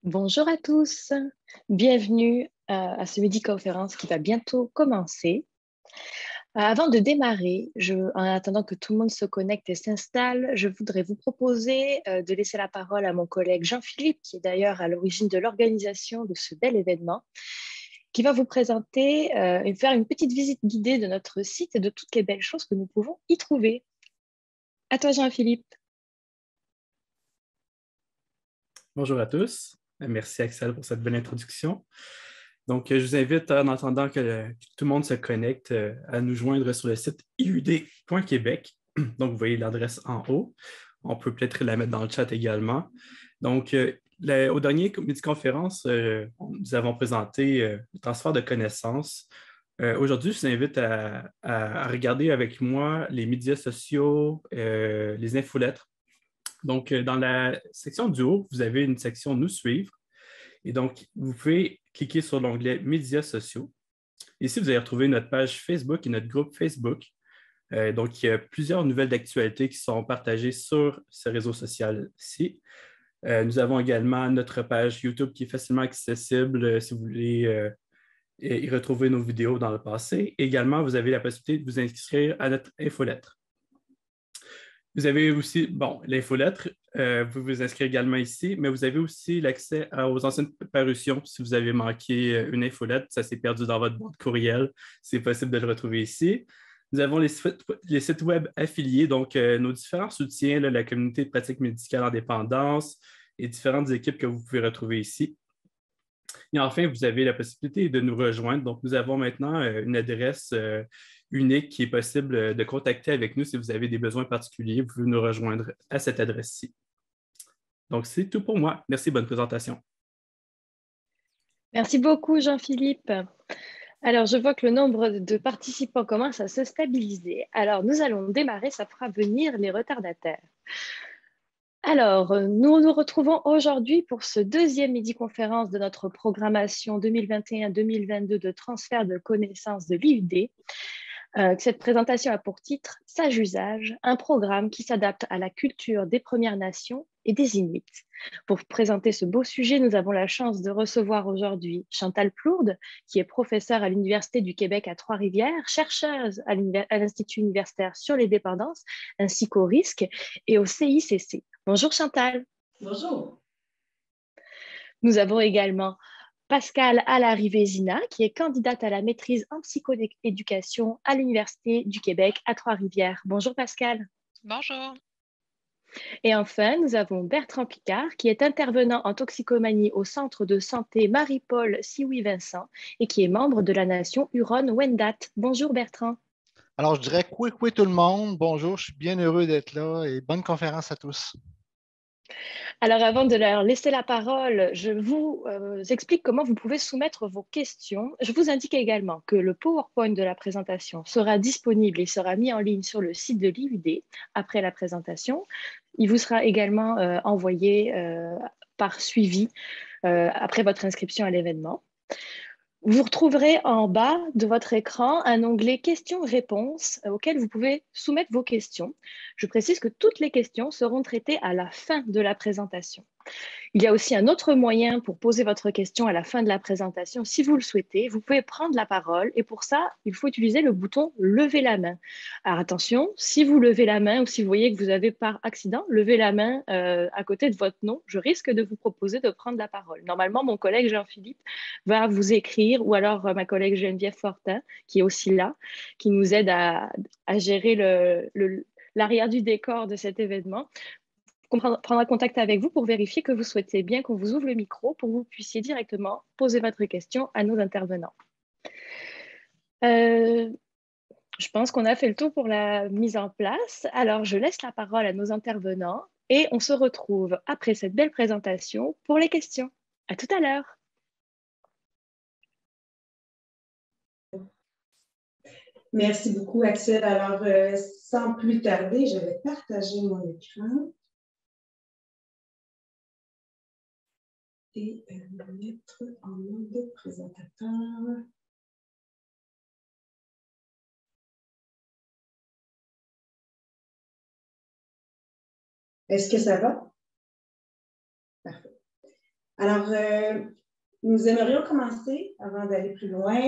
Bonjour à tous, bienvenue à ce midi-conférence qui va bientôt commencer. Avant de démarrer, en attendant que tout le monde se connecte et s'installe, je voudrais vous proposer de laisser la parole à mon collègue Jean-Philippe, qui est d'ailleurs à l'origine de l'organisation de ce bel événement, qui va vous présenter et faire une petite visite guidée de notre site et de toutes les belles choses que nous pouvons y trouver. À toi, Jean-Philippe. Bonjour à tous. Merci Axel pour cette belle introduction. Donc, je vous invite, en attendant que tout le monde se connecte, à nous joindre sur le site iud.québec. Donc, vous voyez l'adresse en haut. On peut peut-être la mettre dans le chat également. Donc, au dernier midi-conférence, nous avons présenté le transfert de connaissances. Aujourd'hui, je vous invite à regarder avec moi les médias sociaux, les infolettres. Donc, dans la section du haut, vous avez une section Nous suivre. Et donc, vous pouvez cliquer sur l'onglet Médias sociaux. Ici, vous allez retrouver notre page Facebook et notre groupe Facebook. Donc, il y a plusieurs nouvelles d'actualité qui sont partagées sur ce réseau social-ci. Nous avons également notre page YouTube qui est facilement accessible si vous voulez y retrouver nos vidéos dans le passé. Également, vous avez la possibilité de vous inscrire à notre infolettre. Vous avez aussi, l'infolettre, vous pouvez vous inscrire également ici, mais vous avez aussi l'accès aux anciennes parutions. Si vous avez manqué une infolettre, ça s'est perdu dans votre boîte courriel, c'est possible de le retrouver ici. Nous avons les sites web affiliés, donc nos différents soutiens, là, la communauté de pratique médicale en dépendance et différentes équipes que vous pouvez retrouver ici. Et enfin, vous avez la possibilité de nous rejoindre. Donc, nous avons maintenant une adresse unique qui est possible de contacter avec nous si vous avez des besoins particuliers. Vous pouvez nous rejoindre à cette adresse-ci. Donc, c'est tout pour moi. Merci, bonne présentation. Merci beaucoup, Jean-Philippe. Alors, je vois que le nombre de participants commence à se stabiliser. Alors, nous allons démarrer, ça fera venir les retardataires. Alors, nous nous retrouvons aujourd'hui pour ce deuxième midi-conférence de notre programmation 2021-2022 de transfert de connaissances de l'IUD. Cette présentation a pour titre « Sage usage, un programme qui s'adapte à la culture des Premières Nations et des Inuits ». Pour présenter ce beau sujet, nous avons la chance de recevoir aujourd'hui Chantal Plourde, qui est professeure à l'Université du Québec à Trois-Rivières, chercheuse à l'Institut universitaire sur les dépendances, ainsi qu'au risque et au CICC. Bonjour Chantal. Bonjour. Nous avons également Pascale Alarivé-Zina, qui est candidate à la maîtrise en psychoéducation à l'Université du Québec à Trois-Rivières. Bonjour Pascale. Bonjour. Et enfin, nous avons Bertrand Picard, qui est intervenant en toxicomanie au Centre de santé Marie-Paul Sioui-Vincent et qui est membre de la nation Huron-Wendat. Bonjour Bertrand. Alors, je dirais coué tout le monde. Bonjour, je suis bien heureux d'être là et bonne conférence à tous. Alors, avant de leur laisser la parole, je vous explique comment vous pouvez soumettre vos questions. Je vous indique également que le PowerPoint de la présentation sera disponible et sera mis en ligne sur le site de l'IUD après la présentation. Il vous sera également envoyé par suivi après votre inscription à l'événement. Vous retrouverez en bas de votre écran un onglet questions-réponses auquel vous pouvez soumettre vos questions. Je précise que toutes les questions seront traitées à la fin de la présentation. Il y a aussi un autre moyen pour poser votre question à la fin de la présentation. Si vous le souhaitez, vous pouvez prendre la parole et pour ça, il faut utiliser le bouton « Lever la main ». Alors attention, si vous levez la main ou si vous voyez que vous avez par accident levé la main à côté de votre nom, je risque de vous proposer de prendre la parole. Normalement, mon collègue Jean-Philippe va vous écrire ou alors ma collègue Geneviève Fortin, qui est aussi là, qui nous aide à gérer l'arrière du décor de cet événement. On prendra contact avec vous pour vérifier que vous souhaitez bien qu'on vous ouvre le micro pour que vous puissiez directement poser votre question à nos intervenants. Je pense qu'on a fait le tour pour la mise en place. Alors, je laisse la parole à nos intervenants et on se retrouve après cette belle présentation pour les questions. À tout à l'heure. Merci beaucoup, Axel. Alors, sans plus tarder, je vais partager mon écran et me mettre en mode présentateur. Est-ce que ça va? Parfait. Alors, nous aimerions commencer, avant d'aller plus loin,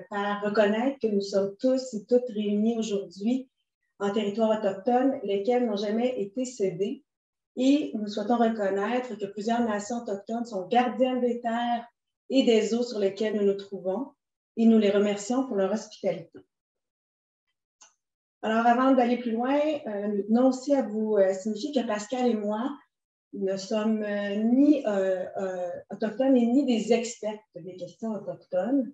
par reconnaître que nous sommes tous et toutes réunis aujourd'hui en territoire autochtone, lesquels n'ont jamais été cédés. Et nous souhaitons reconnaître que plusieurs nations autochtones sont gardiennes des terres et des eaux sur lesquelles nous nous trouvons, et nous les remercions pour leur hospitalité. Alors, avant d'aller plus loin, nous tenons aussi à vous signifier que Pascal et moi ne sommes ni autochtones et ni des experts des questions autochtones.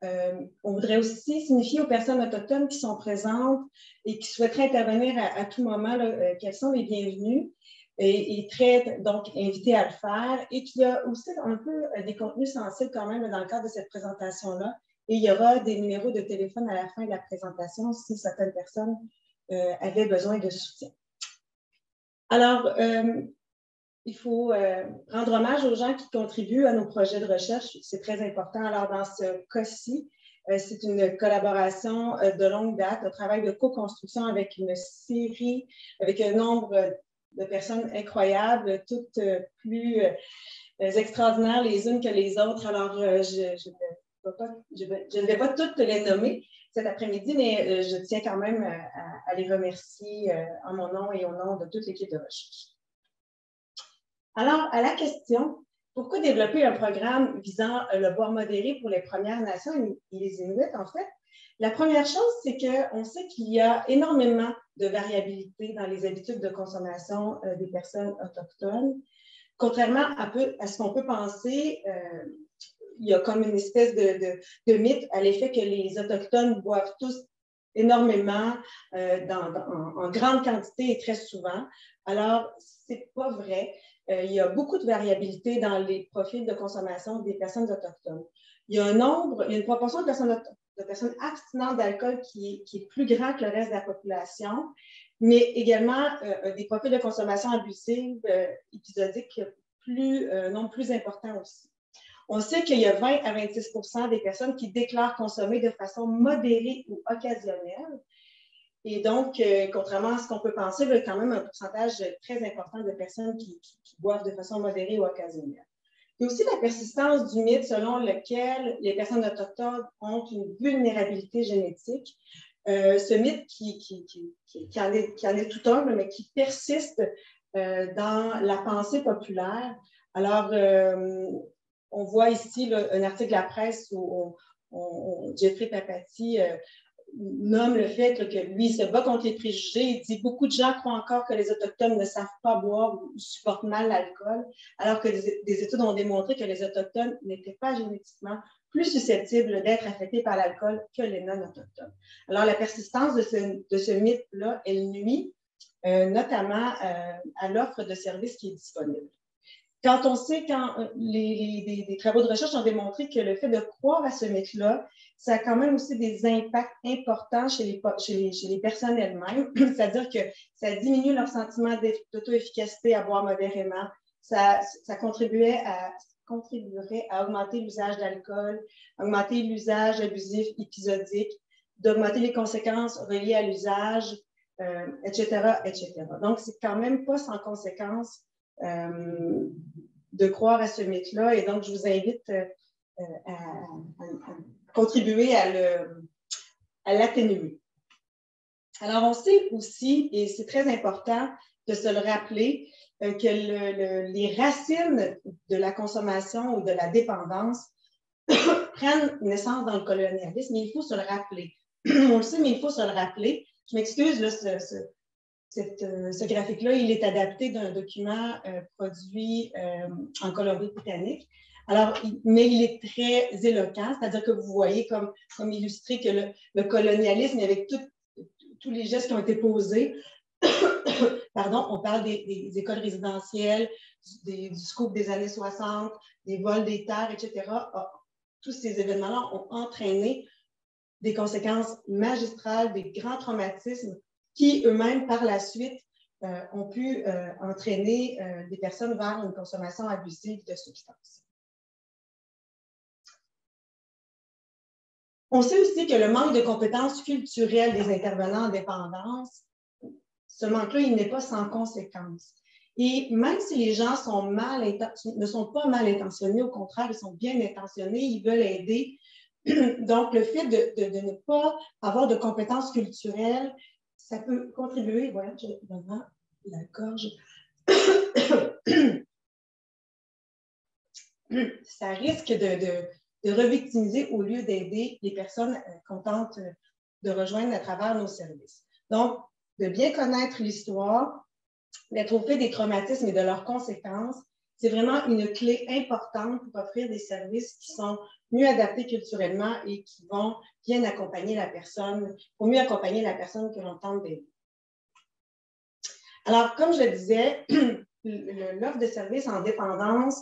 On voudrait aussi signifier aux personnes autochtones qui sont présentes et qui souhaiteraient intervenir à tout moment qu'elles sont les bienvenues et très donc invitées à le faire, et qu'il y a aussi un peu des contenus sensibles quand même dans le cadre de cette présentation-là. Et il y aura des numéros de téléphone à la fin de la présentation si certaines personnes avaient besoin de soutien. Alors, il faut rendre hommage aux gens qui contribuent à nos projets de recherche. C'est très important. Alors, dans ce cas-ci, c'est une collaboration de longue date, un travail de co-construction avec une série, avec un nombre de personnes incroyables, toutes plus extraordinaires les unes que les autres. Alors, je ne vais pas toutes les nommer cet après-midi, mais je tiens quand même à les remercier en mon nom et au nom de toute l'équipe de recherche. Alors, à la question, pourquoi développer un programme visant le boire modéré pour les Premières Nations et les Inuits, en fait? La première chose, c'est qu'on sait qu'il y a énormément de variabilité dans les habitudes de consommation des personnes autochtones. Contrairement à ce qu'on peut penser, il y a comme une espèce de mythe à l'effet que les Autochtones boivent tous énormément, en grande quantité et très souvent. Alors, ce n'est pas vrai. Il y a beaucoup de variabilité dans les profils de consommation des personnes autochtones. Il y a une proportion de personnes abstinentes d'alcool qui est plus grand que le reste de la population, mais également des profils de consommation abusive épisodique non plus importants aussi. On sait qu'il y a 20 à 26% des personnes qui déclarent consommer de façon modérée ou occasionnelle. Et donc, contrairement à ce qu'on peut penser, il y a quand même un pourcentage très important de personnes qui boivent de façon modérée ou occasionnelle. Il y a aussi la persistance du mythe selon lequel les personnes autochtones ont une vulnérabilité génétique. Ce mythe qui en est tout humble, mais qui persiste dans la pensée populaire. Alors, on voit ici là, un article de la presse où Jeffrey Papati nomme le fait que lui, il se bat contre les préjugés. Il dit « Beaucoup de gens croient encore que les Autochtones ne savent pas boire ou supportent mal l'alcool, alors que des études ont démontré que les Autochtones n'étaient pas génétiquement plus susceptibles d'être affectés par l'alcool que les non-autochtones. » Alors, la persistance de ce mythe-là, elle nuit notamment à l'offre de services qui est disponible. Quand on sait, des travaux de recherche ont démontré que le fait de croire à ce mythe-là, ça a quand même aussi des impacts importants chez les personnes elles-mêmes, c'est-à-dire que ça diminue leur sentiment d'auto-efficacité à boire modérément, ça contribuerait à augmenter l'usage d'alcool, augmenter l'usage abusif épisodique, d'augmenter les conséquences reliées à l'usage, etc., etc. Donc, c'est quand même pas sans conséquence de croire à ce mythe-là. Et donc, je vous invite à contribuer à l'atténuer. Alors, on sait aussi, et c'est très important de se le rappeler, que les racines de la consommation ou de la dépendance prennent naissance dans le colonialisme, mais il faut se le rappeler. On le sait, mais il faut se le rappeler. Je m'excuse, là, ce graphique-là, il est adapté d'un document produit en Colombie-Britannique. Alors, mais il est très éloquent, c'est-à-dire que vous voyez comme illustré que le colonialisme, avec tous les gestes qui ont été posés, pardon, on parle des écoles résidentielles, du scoop des années 60, des vols des terres, etc. Tous ces événements-là ont entraîné des conséquences magistrales, des grands traumatismes qui eux-mêmes, par la suite, ont pu entraîner des personnes vers une consommation abusive de substances. On sait aussi que le manque de compétences culturelles des intervenants en dépendance, ce manque-là, il n'est pas sans conséquence. Et même si les gens ne sont pas mal intentionnés, au contraire, ils sont bien intentionnés, ils veulent aider. Donc, le fait de ne pas avoir de compétences culturelles, ça peut contribuer, voilà, j'ai vraiment la gorge. Ça risque de revictimiser au lieu d'aider les personnes contentes de rejoindre à travers nos services. Donc, de bien connaître l'histoire, d'être au fait des traumatismes et de leurs conséquences, c'est vraiment une clé importante pour offrir des services qui sont mieux adaptés culturellement et qui vont bien accompagner la personne, pour mieux accompagner la personne que l'on tente d'aider. Alors, comme je le disais, l'offre de services en dépendance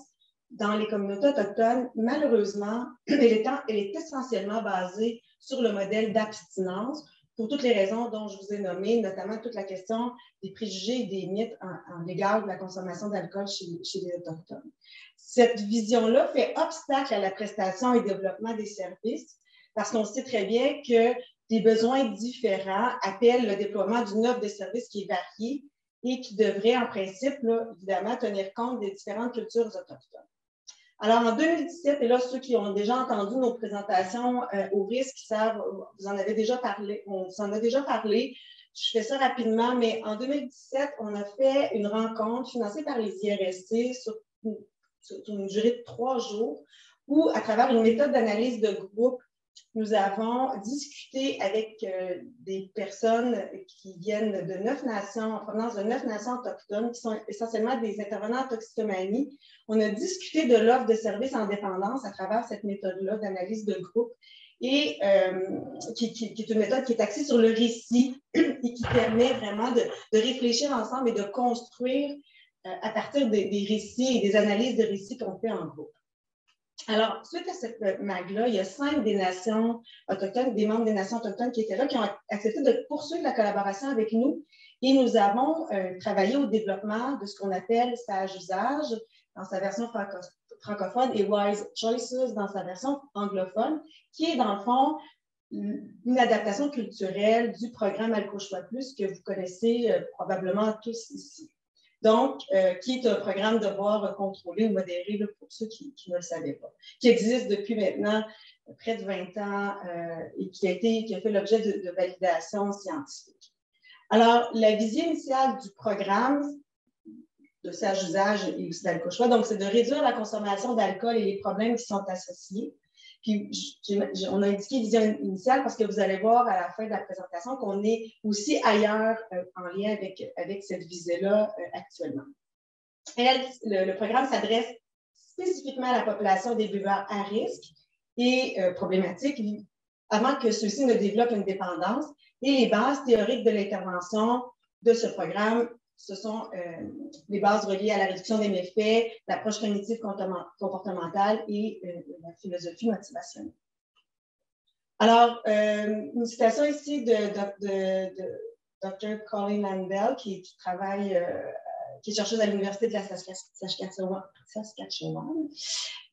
dans les communautés autochtones, malheureusement, elle est essentiellement basée sur le modèle d'abstinence pour toutes les raisons dont je vous ai nommées, notamment toute la question des préjugés et des mythes en l'égard de la consommation d'alcool chez les Autochtones. Cette vision-là fait obstacle à la prestation et développement des services parce qu'on sait très bien que des besoins différents appellent le déploiement d'une offre de services qui est variée et qui devrait, en principe, là, évidemment, tenir compte des différentes cultures autochtones. Alors, en 2017, et là, ceux qui ont déjà entendu nos présentations au risque, savent, vous en avez déjà parlé, on s'en a déjà parlé, je fais ça rapidement, mais en 2017, on a fait une rencontre financée par les IRSC sur une durée de 3 jours, où, à travers une méthode d'analyse de groupe, nous avons discuté avec des personnes qui viennent de 9 nations, en provenance de 9 nations autochtones, qui sont essentiellement des intervenants en toxicomanie. On a discuté de l'offre de services en dépendance à travers cette méthode-là d'analyse de groupe, et qui est une méthode qui est axée sur le récit et qui permet vraiment de réfléchir ensemble et de construire à partir des récits et des analyses de récits qu'on fait en groupe. Alors, suite à cette MAG-là, il y a 5 des nations autochtones, des membres des nations autochtones qui étaient là, qui ont accepté de poursuivre la collaboration avec nous. Et nous avons travaillé au développement de ce qu'on appelle Sage Usage dans sa version francophone et Wise Choices dans sa version anglophone, qui est dans le fond une adaptation culturelle du programme Alco-Choix Plus que vous connaissez probablement tous ici. Donc, qui est un programme de devoir contrôlé ou modéré, là, pour ceux qui ne le savaient pas, qui existe depuis maintenant près de 20 ans et qui a fait l'objet de validation scientifique. Alors, la vision initiale du programme de Sage Usage et aussi d'Alco-Choix, donc, c'est de réduire la consommation d'alcool et les problèmes qui sont associés. Puis, on a indiqué vision initiale parce que vous allez voir à la fin de la présentation qu'on est aussi ailleurs en lien avec cette visée-là actuellement. Le programme s'adresse spécifiquement à la population des buveurs à risque et problématiques avant que ceux-ci ne développent une dépendance. Et les bases théoriques de l'intervention de ce programme, ce sont les bases reliées à la réduction des méfaits, l'approche cognitive comportementale et la philosophie motivationnelle. Alors, une citation ici de Dr. Colleen Landell, qui travaille, qui est chercheuse à l'Université de la Saskatchewan,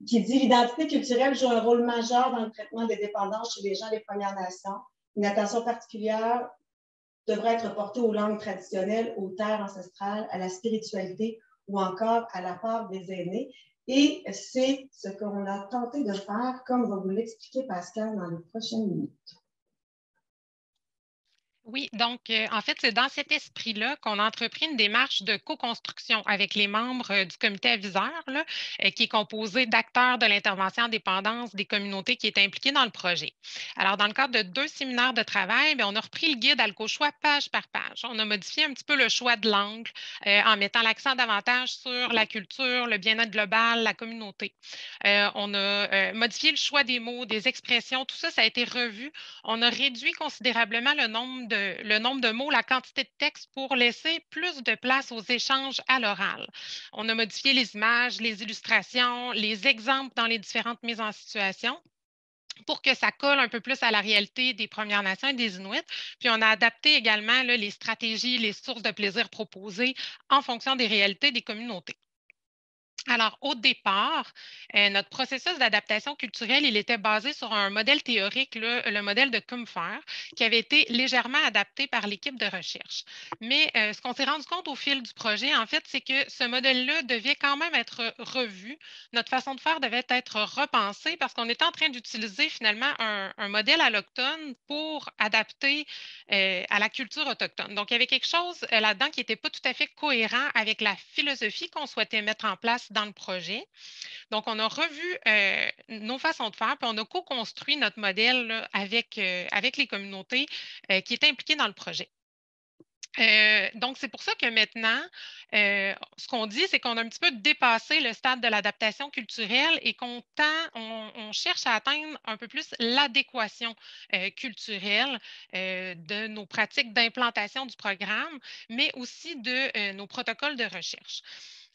qui dit « L'identité culturelle joue un rôle majeur dans le traitement des dépendances chez les gens des Premières Nations. Une attention particulière devrait être portée aux langues traditionnelles, aux terres ancestrales, à la spiritualité ou encore à la part des aînés. » Et c'est ce qu'on a tenté de faire, comme va vous l'expliquer Pascal dans les prochaines minutes. Oui, donc en fait, c'est dans cet esprit-là qu'on a entrepris une démarche de co-construction avec les membres du comité aviseur, là, qui est composé d'acteurs de l'intervention en dépendance des communautés qui est impliquées dans le projet. Alors, dans le cadre de 2 séminaires de travail, bien, on a repris le guide Alco-Choix page par page. On a modifié un petit peu le choix de l'angle en mettant l'accent davantage sur la culture, le bien-être global, la communauté. On a modifié le choix des mots, des expressions, tout ça, ça a été revu. On a réduit considérablement le nombre de mots, la quantité de texte pour laisser plus de place aux échanges à l'oral. On a modifié les images, les illustrations, les exemples dans les différentes mises en situation pour que ça colle un peu plus à la réalité des Premières Nations et des Inuits. Puis on a adapté également là, les stratégies, les sources de plaisir proposées en fonction des réalités des communautés. Alors, au départ, notre processus d'adaptation culturelle, il était basé sur un modèle théorique, le modèle de Kumfer, qui avait été légèrement adapté par l'équipe de recherche. Mais ce qu'on s'est rendu compte au fil du projet, en fait, c'est que ce modèle-là devait quand même être revu. Notre façon de faire devait être repensée parce qu'on était en train d'utiliser finalement un modèle alloctone pour adapter à la culture autochtone. Donc, il y avait quelque chose là-dedans qui n'était pas tout à fait cohérent avec la philosophie qu'on souhaitait mettre en place dans le projet. Donc, on a revu nos façons de faire, puis on a co-construit notre modèle là, avec les communautés qui étaient impliquées dans le projet. Donc, c'est pour ça que maintenant, ce qu'on dit, c'est qu'on a un petit peu dépassé le stade de l'adaptation culturelle et on cherche à atteindre un peu plus l'adéquation culturelle de nos pratiques d'implantation du programme, mais aussi de nos protocoles de recherche.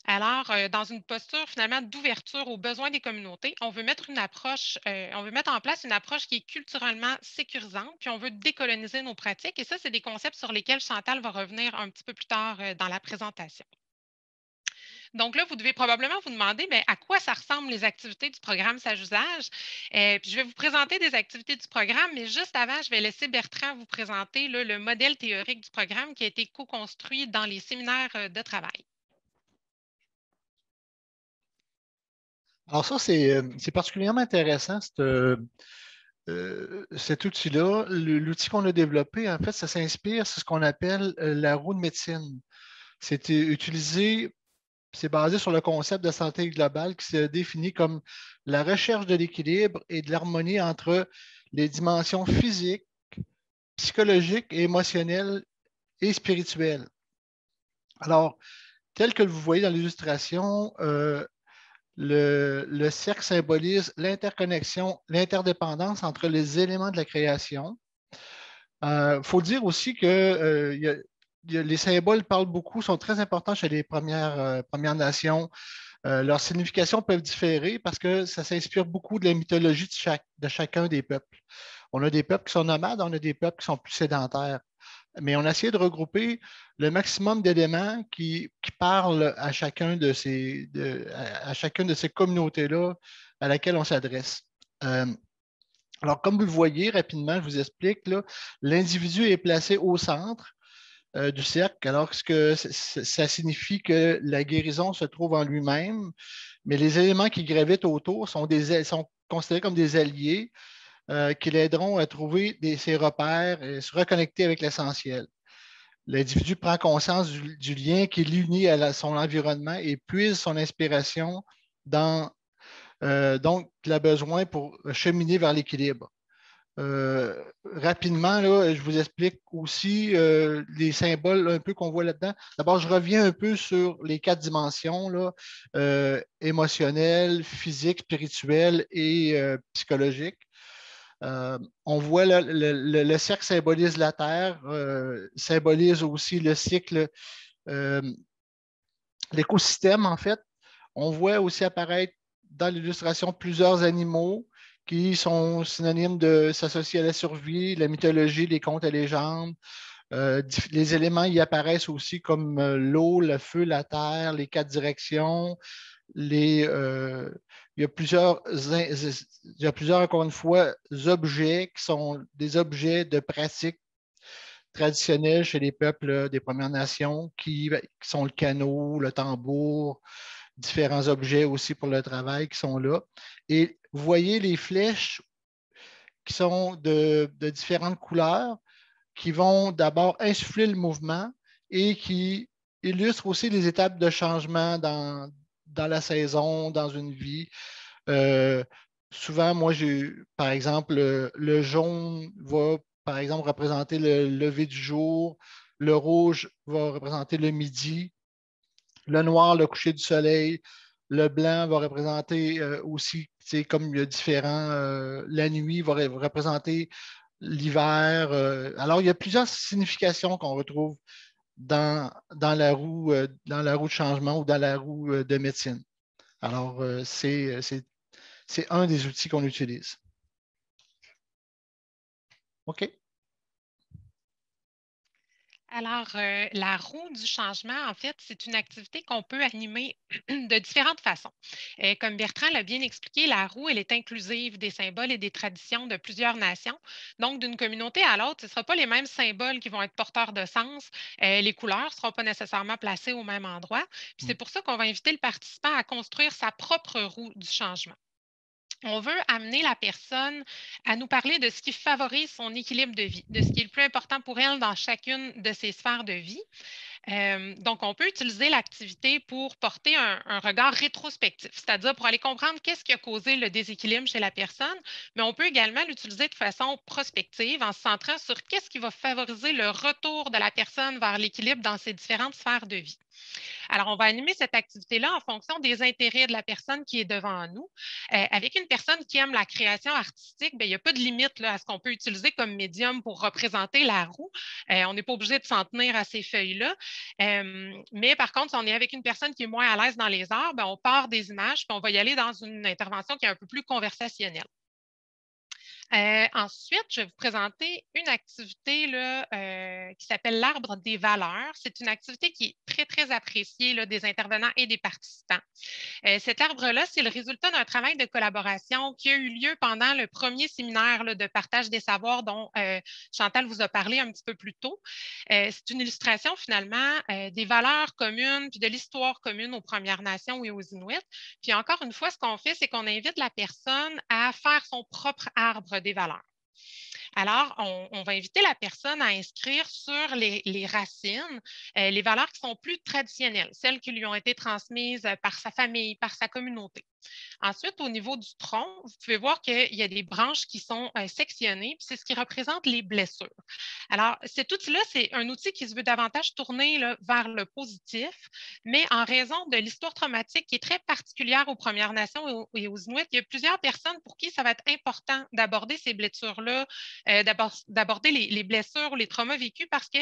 Alors, dans une posture finalement d'ouverture aux besoins des communautés, on veut mettre en place une approche qui est culturellement sécurisante, puis on veut décoloniser nos pratiques. Et ça, c'est des concepts sur lesquels Chantal va revenir un petit peu plus tard dans la présentation. Donc là, vous devez probablement vous demander à quoi ça ressemble les activités du programme Sage-Usage. Puis je vais vous présenter des activités du programme, mais juste avant, je vais laisser Bertrand vous présenter là, le modèle théorique du programme qui a été co-construit dans les séminaires de travail. Alors ça, c'est particulièrement intéressant, cet outil-là. L'outil qu'on a développé, en fait, ça s'inspire, c'est ce qu'on appelle la roue de médecine. C'est utilisé, c'est basé sur le concept de santé globale qui se définit comme la recherche de l'équilibre et de l'harmonie entre les dimensions physiques, psychologiques, émotionnelles et spirituelles. Alors, tel que vous voyez dans l'illustration, le cercle symbolise l'interconnexion, l'interdépendance entre les éléments de la création. Faut dire aussi que les symboles parlent beaucoup, sont très importants chez les Premières Nations. Leurs significations peuvent différer parce que ça s'inspire beaucoup de la mythologie de chacun des peuples. On a des peuples qui sont nomades, on a des peuples qui sont plus sédentaires. Mais on a essayé de regrouper le maximum d'éléments qui parlent à chacune de ces communautés-là à laquelle on s'adresse. Alors, comme vous le voyez rapidement, je vous explique, l'individu est placé au centre du cercle, alors que ça signifie que la guérison se trouve en lui-même, mais les éléments qui gravitent autour sont considérés comme des alliés qui l'aideront à trouver ses repères et se reconnecter avec l'essentiel. L'individu prend conscience du lien qui l'unit à son environnement et puise son inspiration dans donc il a besoin pour cheminer vers l'équilibre. Rapidement, là, je vous explique aussi les symboles un peu qu'on voit là-dedans. D'abord, je reviens un peu sur les 4 dimensions, là, émotionnelles, physiques, spirituelles et psychologiques. On voit le cercle symbolise la Terre, symbolise aussi le cycle, l'écosystème en fait. On voit aussi apparaître dans l'illustration plusieurs animaux qui sont synonymes de s'associer à la survie, la mythologie, les contes et légendes. Les éléments y apparaissent aussi comme l'eau, le feu, la terre, les 4 directions. Il y a plusieurs, encore une fois, objets qui sont des objets de pratique traditionnels chez les peuples des Premières Nations qui sont le canot, le tambour, différents objets aussi pour le travail qui sont là. Et vous voyez les flèches qui sont de différentes couleurs qui vont d'abord insuffler le mouvement et qui illustrent aussi les étapes de changement dans la saison, dans une vie. Souvent, moi, par exemple, le jaune va, par exemple, représenter le lever du jour, le rouge va représenter le midi, le noir, le coucher du soleil, le blanc va représenter aussi, comme il y a différents, la nuit va représenter l'hiver. Alors, il y a plusieurs significations qu'on retrouve dans la roue de changement ou dans la roue de médecine. Alors, c'est un des outils qu'on utilise. OK. Alors, la roue du changement, en fait, c'est une activité qu'on peut animer de différentes façons. Comme Bertrand l'a bien expliqué, la roue, elle est inclusive des symboles et des traditions de plusieurs nations. Donc, d'une communauté à l'autre, ce ne sera pas les mêmes symboles qui vont être porteurs de sens. Les couleurs ne seront pas nécessairement placées au même endroit. Puis c'est pour ça qu'on va inviter le participant à construire sa propre roue du changement. On veut amener la personne à nous parler de ce qui favorise son équilibre de vie, de ce qui est le plus important pour elle dans chacune de ses sphères de vie. Donc, on peut utiliser l'activité pour porter un regard rétrospectif, c'est-à-dire pour aller comprendre qu'est-ce qui a causé le déséquilibre chez la personne, mais on peut également l'utiliser de façon prospective en se centrant sur qu'est-ce qui va favoriser le retour de la personne vers l'équilibre dans ses différentes sphères de vie. Alors, on va animer cette activité-là en fonction des intérêts de la personne qui est devant nous. Avec une personne qui aime la création artistique, bien, il n'y a pas de limite là, à ce qu'on peut utiliser comme médium pour représenter la roue. On n'est pas obligé de s'en tenir à ces feuilles-là. Mais par contre, si on est avec une personne qui est moins à l'aise dans les arts, bien, on part des images, puis on va y aller dans une intervention qui est un peu plus conversationnelle. Ensuite, je vais vous présenter une activité là, qui s'appelle l'arbre des valeurs. C'est une activité qui est très, très appréciée là, des intervenants et des participants. Cet arbre-là, c'est le résultat d'un travail de collaboration qui a eu lieu pendant le premier séminaire là, de partage des savoirs dont Chantal vous a parlé un petit peu plus tôt. C'est une illustration finalement des valeurs communes puis de l'histoire commune aux Premières Nations et aux Inuits. Puis encore une fois, ce qu'on fait, c'est qu'on invite la personne à faire son propre arbre des valeurs. Alors, on va inviter la personne à inscrire sur les racines les valeurs qui sont plus traditionnelles, celles qui lui ont été transmises par sa famille, par sa communauté. Ensuite, au niveau du tronc, vous pouvez voir qu'il y a des branches qui sont sectionnées, puis c'est ce qui représente les blessures. Alors, cet outil-là, c'est un outil qui se veut davantage tourner là, vers le positif, mais en raison de l'histoire traumatique qui est très particulière aux Premières Nations et aux Inuits, il y a plusieurs personnes pour qui ça va être important d'aborder ces blessures-là, d'aborder les blessures ou les traumas vécus parce que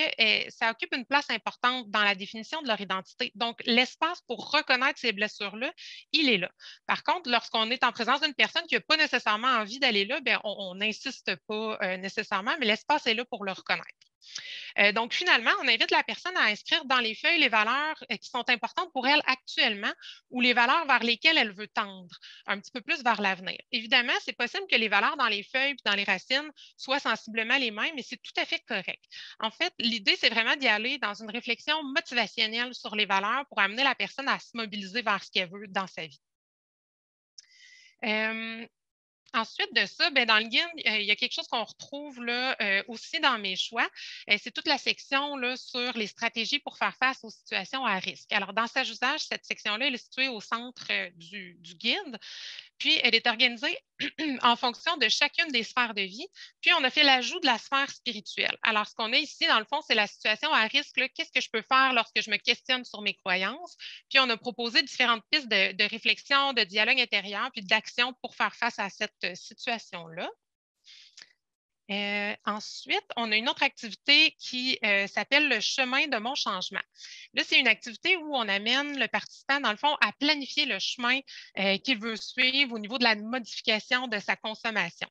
ça occupe une place importante dans la définition de leur identité. Donc, l'espace pour reconnaître ces blessures-là, il est là. Par contre, lorsqu'on est en présence d'une personne qui n'a pas nécessairement envie d'aller là, bien, on n'insiste pas nécessairement, mais l'espace est là pour le reconnaître. Donc, finalement, on invite la personne à inscrire dans les feuilles les valeurs qui sont importantes pour elle actuellement ou les valeurs vers lesquelles elle veut tendre, un petit peu plus vers l'avenir. Évidemment, c'est possible que les valeurs dans les feuilles et dans les racines soient sensiblement les mêmes, mais c'est tout à fait correct. En fait, l'idée, c'est vraiment d'y aller dans une réflexion motivationnelle sur les valeurs pour amener la personne à se mobiliser vers ce qu'elle veut dans sa vie. Ensuite de ça, bien, dans le guide, il y a quelque chose qu'on retrouve là, aussi dans mes choix. C'est toute la section là, sur les stratégies pour faire face aux situations à risque. Alors, dans Sage Usage, cette section-là, elle est située au centre du guide. Puis, elle est organisée en fonction de chacune des sphères de vie. Puis, on a fait l'ajout de la sphère spirituelle. Alors, ce qu'on a ici, dans le fond, c'est la situation à risque. Qu'est-ce que je peux faire lorsque je me questionne sur mes croyances? Puis, on a proposé différentes pistes de réflexion, de dialogue intérieur, puis d'action pour faire face à cette situation-là. Ensuite, on a une autre activité qui s'appelle le chemin de mon changement. Là, c'est une activité où on amène le participant, dans le fond, à planifier le chemin qu'il veut suivre au niveau de la modification de sa consommation.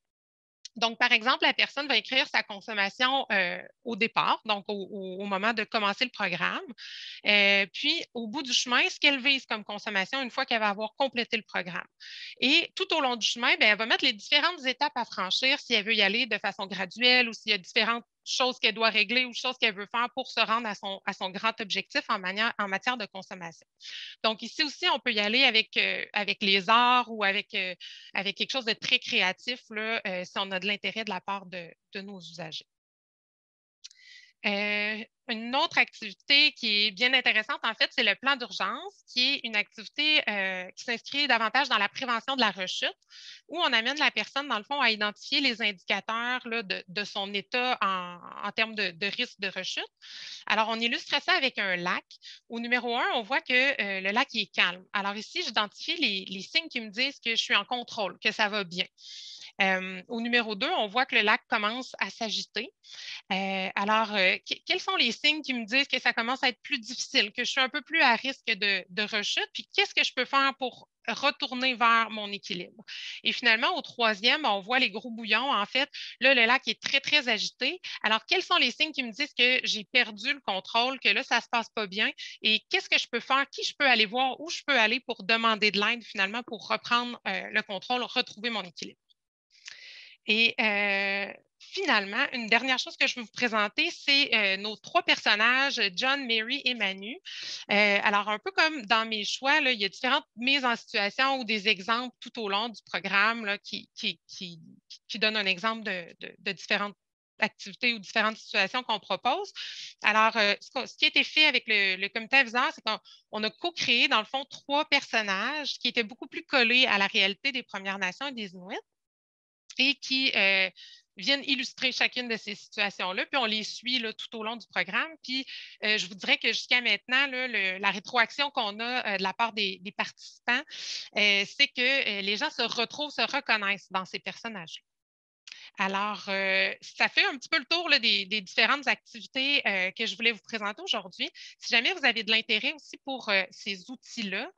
Donc, par exemple, la personne va écrire sa consommation au départ, donc au moment de commencer le programme. Puis, au bout du chemin, ce qu'elle vise comme consommation une fois qu'elle va avoir complété le programme. Et tout au long du chemin, bien, elle va mettre les différentes étapes à franchir si elle veut y aller de façon graduelle ou s'il y a différentes choses qu'elle doit régler ou choses qu'elle veut faire pour se rendre à son grand objectif en matière de consommation. Donc, ici aussi, on peut y aller avec les arts ou avec quelque chose de très créatif là, si on a de l'intérêt de la part de nos usagers. Une autre activité qui est bien intéressante, en fait, c'est le plan d'urgence, qui est une activité qui s'inscrit davantage dans la prévention de la rechute, où on amène la personne, dans le fond, à identifier les indicateurs là, de son état en termes de risque de rechute. Alors, on illustre ça avec un lac. Au numéro 1, on voit que le lac est calme. Alors ici, j'identifie les signes qui me disent que je suis en contrôle, que ça va bien. Au numéro 2, on voit que le lac commence à s'agiter. Alors, quels sont les signes qui me disent que ça commence à être plus difficile, que je suis un peu plus à risque de rechute? Puis, qu'est-ce que je peux faire pour retourner vers mon équilibre. Et finalement, au troisième, on voit les gros bouillons. En fait, là, le lac est très, très agité. Alors, quels sont les signes qui me disent que j'ai perdu le contrôle, que là, ça ne se passe pas bien? Et qu'est-ce que je peux faire? Qui je peux aller voir? Où je peux aller pour demander de l'aide, finalement, pour reprendre le contrôle, retrouver mon équilibre? Et finalement, une dernière chose que je vais vous présenter, c'est nos trois personnages, John, Mary et Manu. Alors, un peu comme dans mes choix, là, il y a différentes mises en situation ou des exemples tout au long du programme là, qui donnent un exemple de différentes activités ou différentes situations qu'on propose. Alors, ce qui a été fait avec le comité aviseur, c'est qu'on a co-créé, dans le fond, trois personnages qui étaient beaucoup plus collés à la réalité des Premières Nations et des Inuits et qui viennent illustrer chacune de ces situations-là, puis on les suit là, tout au long du programme. Puis je vous dirais que jusqu'à maintenant, là, la rétroaction qu'on a de la part des participants, c'est que les gens se retrouvent, se reconnaissent dans ces personnages-là. Alors, ça fait un petit peu le tour là, des différentes activités que je voulais vous présenter aujourd'hui. Si jamais vous avez de l'intérêt aussi pour ces outils-là,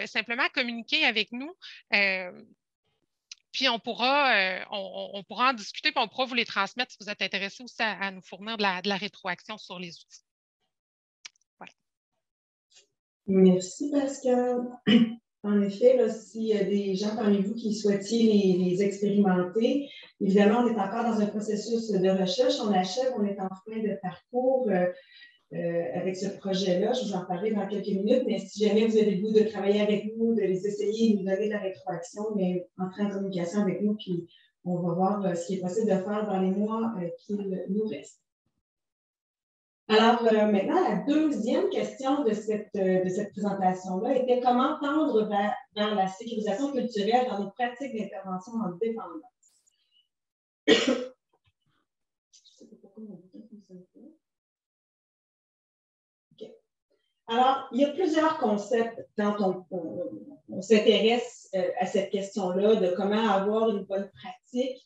simplement communiquer avec nous. Puis on pourra en discuter, puis on pourra vous les transmettre si vous êtes intéressé aussi à nous fournir de la rétroaction sur les outils. Voilà. Merci, Pascal. En effet, s'il y a des gens parmi vous qui souhaitiez les expérimenter, évidemment, on est encore dans un processus de recherche. On achève, on est en fin de parcours avec ce projet-là. Je vous en parlerai dans quelques minutes, mais si jamais vous avez le goût de travailler avec nous, de les essayer, de nous donner de la rétroaction, mais entrez en communication avec nous, puis on va voir ce qui est possible de faire dans les mois qui nous restent. Alors, maintenant, la deuxième question de cette présentation-là était comment tendre vers la sécurisation culturelle dans nos pratiques d'intervention en dépendance. Je ne sais pas pourquoi mon bouton ne fonctionne pas. OK. Alors, il y a plusieurs concepts quand on s'intéresse à cette question-là de comment avoir une bonne pratique.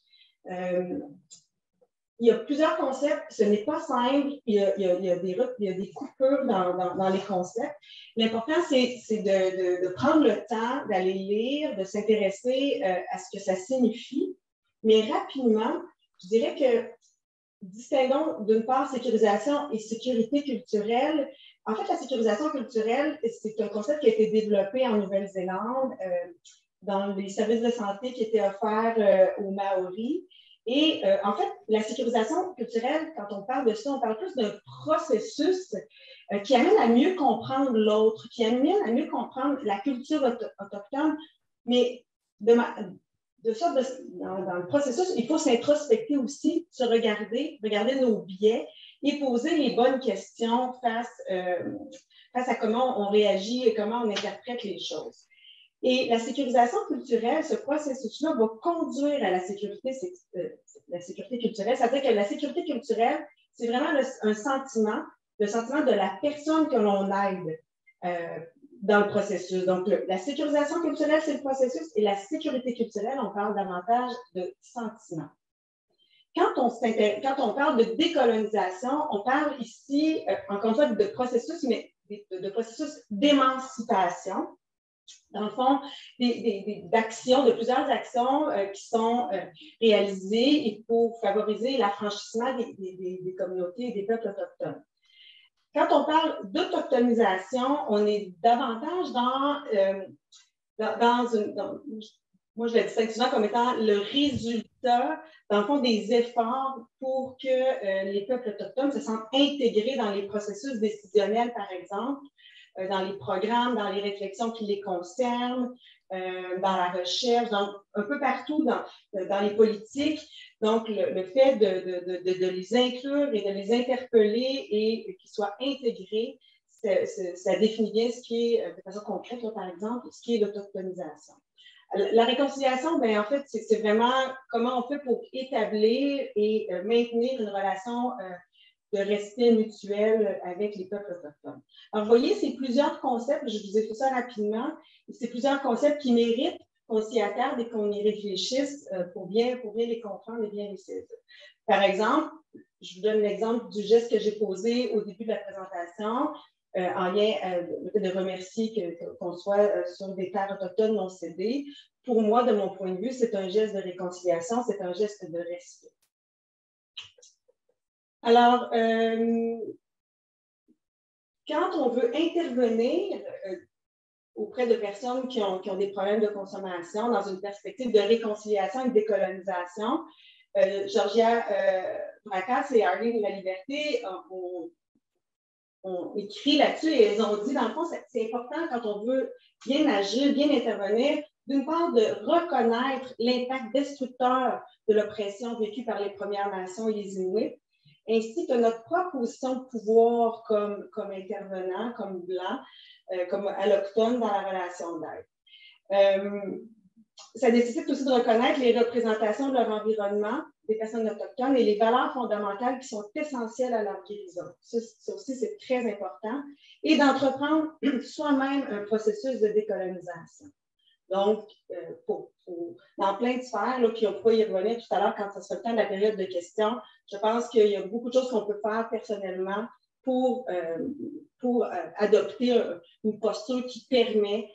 Il y a plusieurs concepts, ce n'est pas simple, il y a des coupures dans les concepts. L'important, c'est de prendre le temps d'aller lire, de s'intéresser à ce que ça signifie. Mais rapidement, je dirais que distinguons d'une part sécurisation et sécurité culturelle. En fait, la sécurisation culturelle, c'est un concept qui a été développé en Nouvelle-Zélande dans les services de santé qui étaient offerts aux Maoris. Et en fait, la sécurisation culturelle, quand on parle de ça, on parle plus d'un processus qui amène à mieux comprendre l'autre, qui amène à mieux comprendre la culture autochtone. Mais dans le processus, il faut s'introspecter aussi, se regarder nos biais et poser les bonnes questions face à comment on réagit et comment on interprète les choses. Et la sécurisation culturelle, ce processus-là va conduire à la sécurité culturelle. C'est-à-dire que la sécurité culturelle, c'est vraiment un sentiment, le sentiment de la personne que l'on aide dans le processus. Donc, la sécurisation culturelle, c'est le processus, et la sécurité culturelle, on parle davantage de sentiment. Quand on parle de décolonisation, on parle ici, encore une fois, de processus, mais de processus d'émancipation. Dans le fond, de plusieurs actions qui sont réalisées pour favoriser l'affranchissement des communautés et des peuples autochtones. Quand on parle d'autochtonisation, on est davantage moi je le distingue souvent comme étant le résultat, dans le fond, des efforts pour que les peuples autochtones se sentent intégrés dans les processus décisionnels, par exemple, dans les programmes, dans les réflexions qui les concernent, dans la recherche, donc un peu partout dans les politiques. Donc, le fait de les inclure et de les interpeller et qu'ils soient intégrés, ça définit bien ce qui est, de façon concrète, là, par exemple, ce qui est l'autochtonisation. La réconciliation, bien, en fait, c'est vraiment comment on fait pour établir et maintenir une relation de respect mutuel avec les peuples autochtones. Alors, vous voyez, c'est plusieurs concepts, je vous ai fait ça rapidement, c'est plusieurs concepts qui méritent qu'on s'y attarde et qu'on y réfléchisse pour bien les comprendre et bien les saisir. Par exemple, je vous donne l'exemple du geste que j'ai posé au début de la présentation. en lien de remercier qu'on soit sur des terres autochtones non cédées. Pour moi, de mon point de vue, c'est un geste de réconciliation, c'est un geste de respect. Alors, quand on veut intervenir auprès de personnes qui ont des problèmes de consommation dans une perspective de réconciliation et de décolonisation, Georgia Bracas et Arlene Laliberté ont écrit là-dessus et elles ont dit, dans le fond, c'est important quand on veut bien agir, bien intervenir, d'une part, de reconnaître l'impact destructeur de l'oppression vécue par les Premières Nations et les Inuits, ainsi que notre propre position de pouvoir comme intervenant, comme blanc, comme alloctone dans la relation d'aide. Ça nécessite aussi de reconnaître les représentations de leur environnement, des personnes autochtones et les valeurs fondamentales qui sont essentielles à leur guérison. Ça aussi, c'est très important. Et d'entreprendre soi-même un processus de décolonisation. Donc, dans plein de sphères, là, puis on pourra y revenir tout à l'heure quand ça sera le temps de la période de questions, je pense qu'il y a beaucoup de choses qu'on peut faire personnellement pour adopter une posture qui permet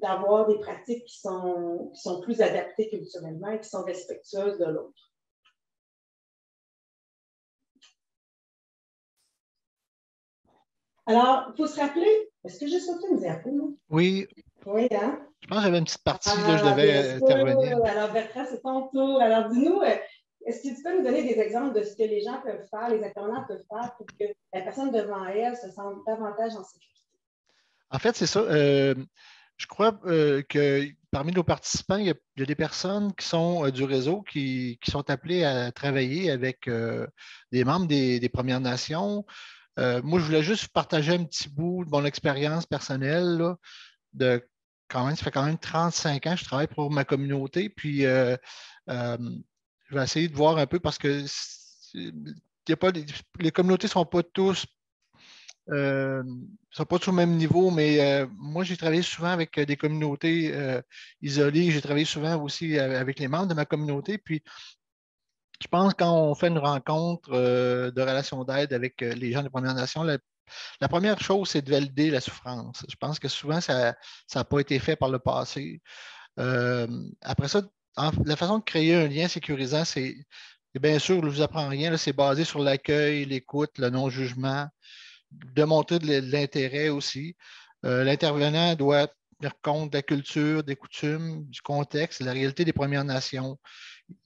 d'avoir des pratiques qui sont plus adaptées culturellement et qui sont respectueuses de l'autre. Alors, il faut se rappeler, est-ce que j'ai sauté une diapo? Oui. Oui, hein? Je pense que j'avais une petite partie, là, je devais intervenir. Alors, Bertrand, c'est ton tour. Alors, dis-nous, est-ce que tu peux nous donner des exemples de ce que les gens peuvent faire, les intervenants peuvent faire pour que la personne devant elle se sente davantage en sécurité? En fait, c'est ça. Je crois que parmi nos participants, il y a des personnes qui sont du réseau qui sont appelées à travailler avec des membres des Premières Nations. Moi, je voulais juste partager un petit bout de mon expérience personnelle là, ça fait quand même 35 ans que je travaille pour ma communauté. Puis, je vais essayer de voir un peu parce que les communautés ne sont pas tous au même niveau, mais moi, j'ai travaillé souvent avec des communautés isolées. J'ai travaillé souvent aussi avec les membres de ma communauté. Puis, je pense que quand on fait une rencontre de relations d'aide avec les gens des Premières Nations, la première chose, c'est de valider la souffrance. Je pense que souvent, ça n'a pas été fait par le passé. Après ça, la façon de créer un lien sécurisant, c'est bien sûr, je ne vous apprends rien, c'est basé sur l'accueil, l'écoute, le non-jugement, de montrer de l'intérêt aussi. L'intervenant doit tenir compte de la culture, des coutumes, du contexte, de la réalité des Premières Nations.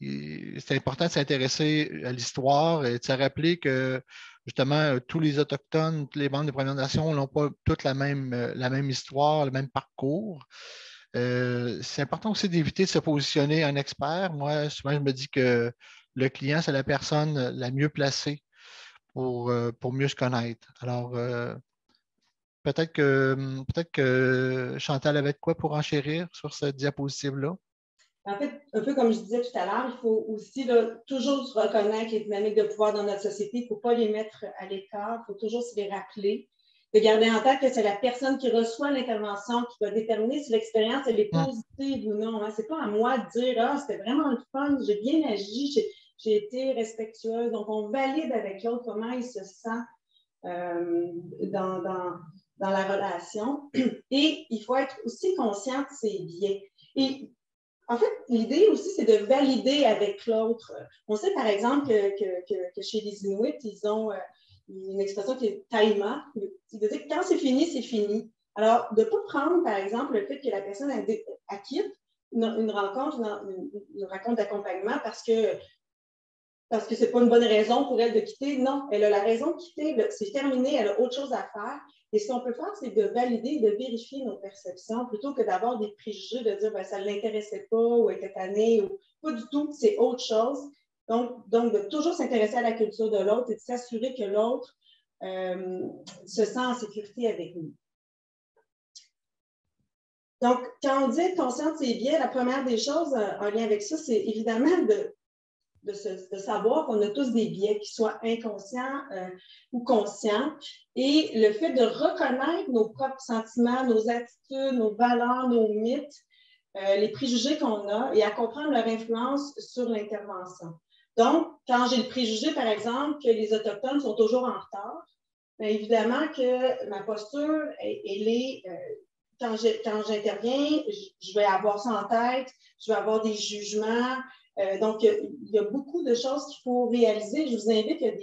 C'est important de s'intéresser à l'histoire et de se rappeler que justement, tous les Autochtones, tous les membres des Premières Nations n'ont pas toutes la même histoire, le même parcours. C'est important aussi d'éviter de se positionner en expert. Moi, souvent, je me dis que le client, c'est la personne la mieux placée pour mieux se connaître. Alors, peut-être que Chantal avait de quoi pour enchérir sur cette diapositive-là. En fait, un peu comme je disais tout à l'heure, il faut aussi toujours se reconnaître les dynamiques de pouvoir dans notre société. Il ne faut pas les mettre à l'écart, il faut toujours se les rappeler. De garder en tête que c'est la personne qui reçoit l'intervention qui va déterminer si l'expérience elle est positive ou non. Hein. Ce n'est pas à moi de dire « Ah, c'était vraiment le fun, j'ai bien agi, j'ai été respectueuse. » Donc, on valide avec l'autre comment il se sent dans la relation. Et il faut être aussi conscient de ses biais. Et en fait, l'idée aussi, c'est de valider avec l'autre. On sait, par exemple, que chez les Inuits, ils ont une expression qui est « taima », qui veut dire que quand c'est fini, c'est fini. Alors, de ne pas prendre, par exemple, le fait que la personne quitte une rencontre d'accompagnement parce que ce n'est pas une bonne raison pour elle de quitter. Non, elle a la raison de quitter, c'est terminé, elle a autre chose à faire. Et ce qu'on peut faire, c'est de valider, de vérifier nos perceptions plutôt que d'avoir des préjugés, de dire ben, ça ne l'intéressait pas ou elle était tannée. Pas du tout, c'est autre chose. Donc, de toujours s'intéresser à la culture de l'autre et de s'assurer que l'autre se sent en sécurité avec nous. Donc, quand on dit être conscient de ses biais, la première des choses en lien avec ça, c'est évidemment de savoir qu'on a tous des biais, qu'ils soient inconscients ou conscients. Et le fait de reconnaître nos propres sentiments, nos attitudes, nos valeurs, nos mythes, les préjugés qu'on a et à comprendre leur influence sur l'intervention. Donc, quand j'ai le préjugé, par exemple, que les Autochtones sont toujours en retard, bien évidemment que ma posture, elle est, quand j'interviens, je vais avoir ça en tête, je vais avoir des jugements. Donc, il y a beaucoup de choses qu'il faut réaliser. Je vous invite, il y a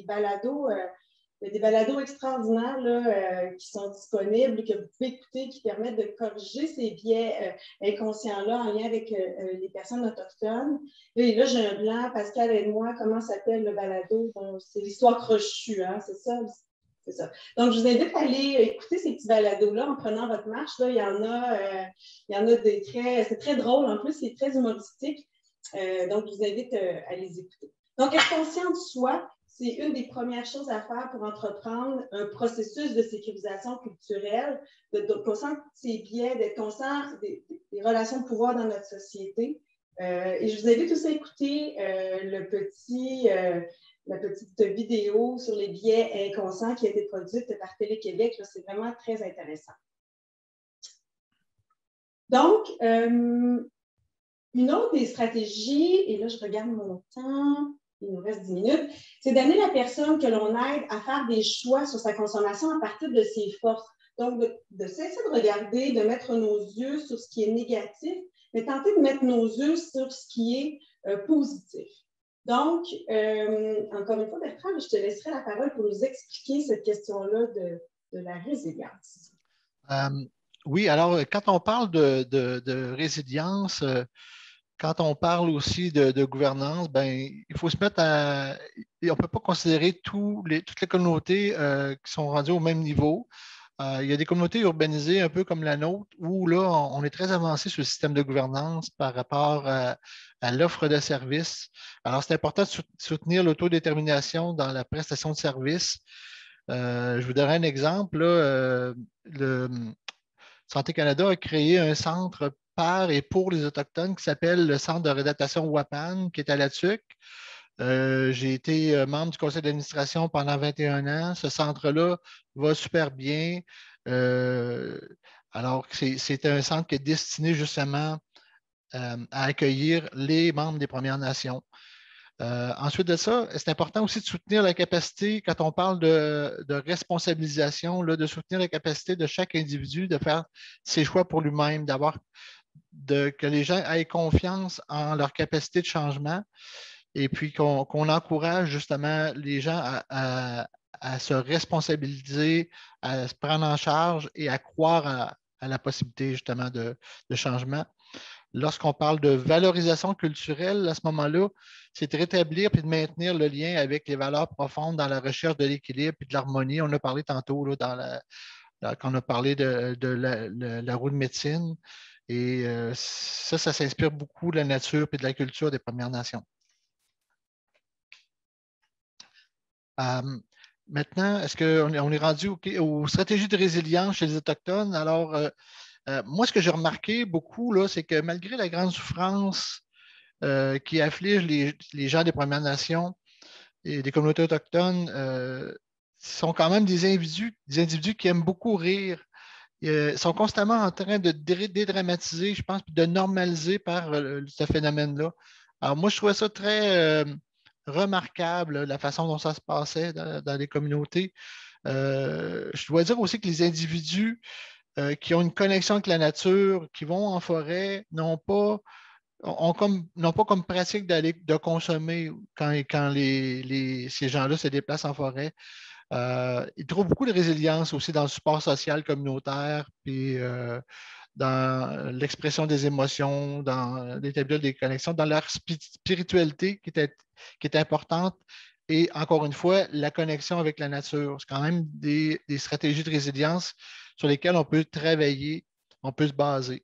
des balados extraordinaires là, qui sont disponibles, que vous pouvez écouter, qui permettent de corriger ces biais inconscients-là en lien avec les personnes autochtones. Et là, j'ai un blanc, Pascal et moi, comment s'appelle le balado? Bon, c'est l'histoire crochue, hein, c'est ça? C'est ça. Donc, je vous invite à aller écouter ces petits balados-là en prenant votre marche. Là, il y en a des c'est très drôle, en plus, c'est très humoristique. Donc, je vous invite à les écouter. Donc, être conscient de soi, c'est une des premières choses à faire pour entreprendre un processus de sécurisation culturelle, d'être conscient de ses biais, d'être conscient des relations de pouvoir dans notre société. Et je vous invite aussi à écouter la petite vidéo sur les biais inconscients qui a été produite par Télé-Québec. C'est vraiment très intéressant. Donc, une autre des stratégies, et là, je regarde mon temps, il nous reste 10 minutes, c'est d'amener la personne que l'on aide à faire des choix sur sa consommation à partir de ses forces. Donc, de cesser de regarder, de mettre nos yeux sur ce qui est négatif, mais tenter de mettre nos yeux sur ce qui est positif. Donc, encore une fois, Bertrand, je te laisserai la parole pour nous expliquer cette question-là de la résilience. Oui, alors quand on parle de résilience, quand on parle aussi de gouvernance, ben, il faut se mettre à... On ne peut pas considérer toutes les communautés qui sont rendues au même niveau. Il y a des communautés urbanisées un peu comme la nôtre où là, on est très avancé sur le système de gouvernance par rapport à l'offre de services. Alors, c'est important de soutenir l'autodétermination dans la prestation de services. Je vous donnerai un exemple. Là, le Santé Canada a créé un centre par et pour les Autochtones qui s'appelle le Centre de réadaptation Wapan, qui est à La Tuque. J'ai été membre du conseil d'administration pendant 21 ans. Ce centre-là va super bien. Alors, c'est un centre qui est destiné justement à accueillir les membres des Premières Nations. Ensuite de ça, c'est important aussi de soutenir la capacité, quand on parle de responsabilisation, là, de soutenir la capacité de chaque individu de faire ses choix pour lui-même, que les gens aient confiance en leur capacité de changement et puis qu'on encourage justement les gens à se responsabiliser, à se prendre en charge et à croire à la possibilité justement de changement. Lorsqu'on parle de valorisation culturelle, à ce moment-là, c'est de rétablir et de maintenir le lien avec les valeurs profondes dans la recherche de l'équilibre et de l'harmonie. On a parlé tantôt là, quand on a parlé de la roue de médecine. Et ça s'inspire beaucoup de la nature et de la culture des Premières Nations. Maintenant, est-ce qu'on est rendu aux stratégies de résilience chez les Autochtones? Alors, moi, ce que j'ai remarqué beaucoup, là, c'est que malgré la grande souffrance qui afflige les gens des Premières Nations et des communautés autochtones, sont quand même des individus qui aiment beaucoup rire. Ils sont constamment en train de dédramatiser, je pense, de normaliser par ce phénomène-là. Alors, moi, je trouvais ça très remarquable, la façon dont ça se passait dans les communautés. Je dois dire aussi que les individus qui ont une connexion avec la nature, qui vont en forêt, n'ont pas comme pratique de consommer quand ces gens-là se déplacent en forêt. Ils trouvent beaucoup de résilience aussi dans le support social communautaire, puis dans l'expression des émotions, dans l'établir des connexions, dans leur spiritualité qui est importante. Et encore une fois, la connexion avec la nature. C'est quand même des stratégies de résilience sur lesquelles on peut travailler, on peut se baser.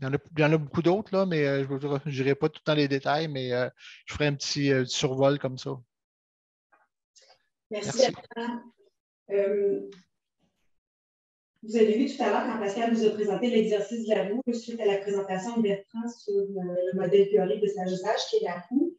Il y en a beaucoup d'autres, là, mais je n'irai pas tout dans les détails, mais je ferai un petit survol comme ça. Merci. Bertrand. Vous avez vu tout à l'heure, quand Pascal vous a présenté l'exercice de la roue, suite à la présentation de Bertrand sur le modèle théorique de sage-usage qui est la roue,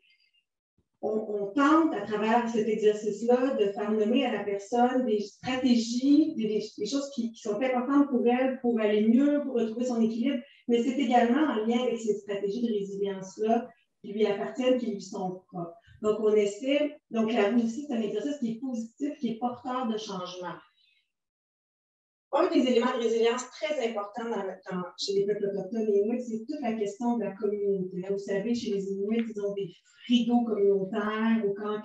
on tente, à travers cet exercice-là, de faire nommer à la personne des stratégies, des choses qui sont importantes pour elle, pour aller mieux, pour retrouver son équilibre, mais c'est également en lien avec ces stratégies de résilience-là qui lui appartiennent, qui lui sont propres. Donc, on essaie, donc la roue aussi, c'est un exercice qui est positif, qui n'est pas porteurs de changement. Un des éléments de résilience très importants chez les peuples autochtones et Inuits, c'est toute la question de la communauté. Vous savez, chez les Inuits, ils ont des frigos communautaires ou quand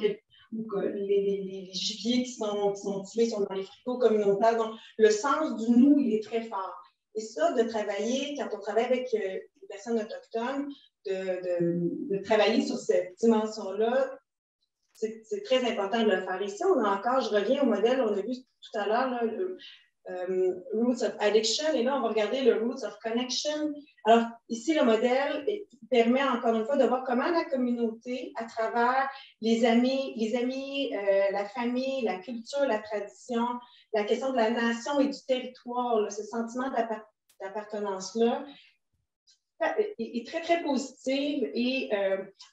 les gibiers qui sont tués sont dans les frigos communautaires. Donc, le sens du nous, il est très fort. Et ça, de travailler, quand on travaille avec les personnes autochtones, de travailler sur cette dimension-là, c'est très important de le faire. Ici, on a encore, je reviens au modèle, on a vu tout à l'heure, Roots of Addiction, et là, on va regarder le Roots of Connection. Alors, ici, le modèle permet encore une fois de voir comment la communauté, à travers les amis, la famille, la culture, la tradition, la question de la nation et du territoire, là, ce sentiment d'appartenance-là, est très, très positive et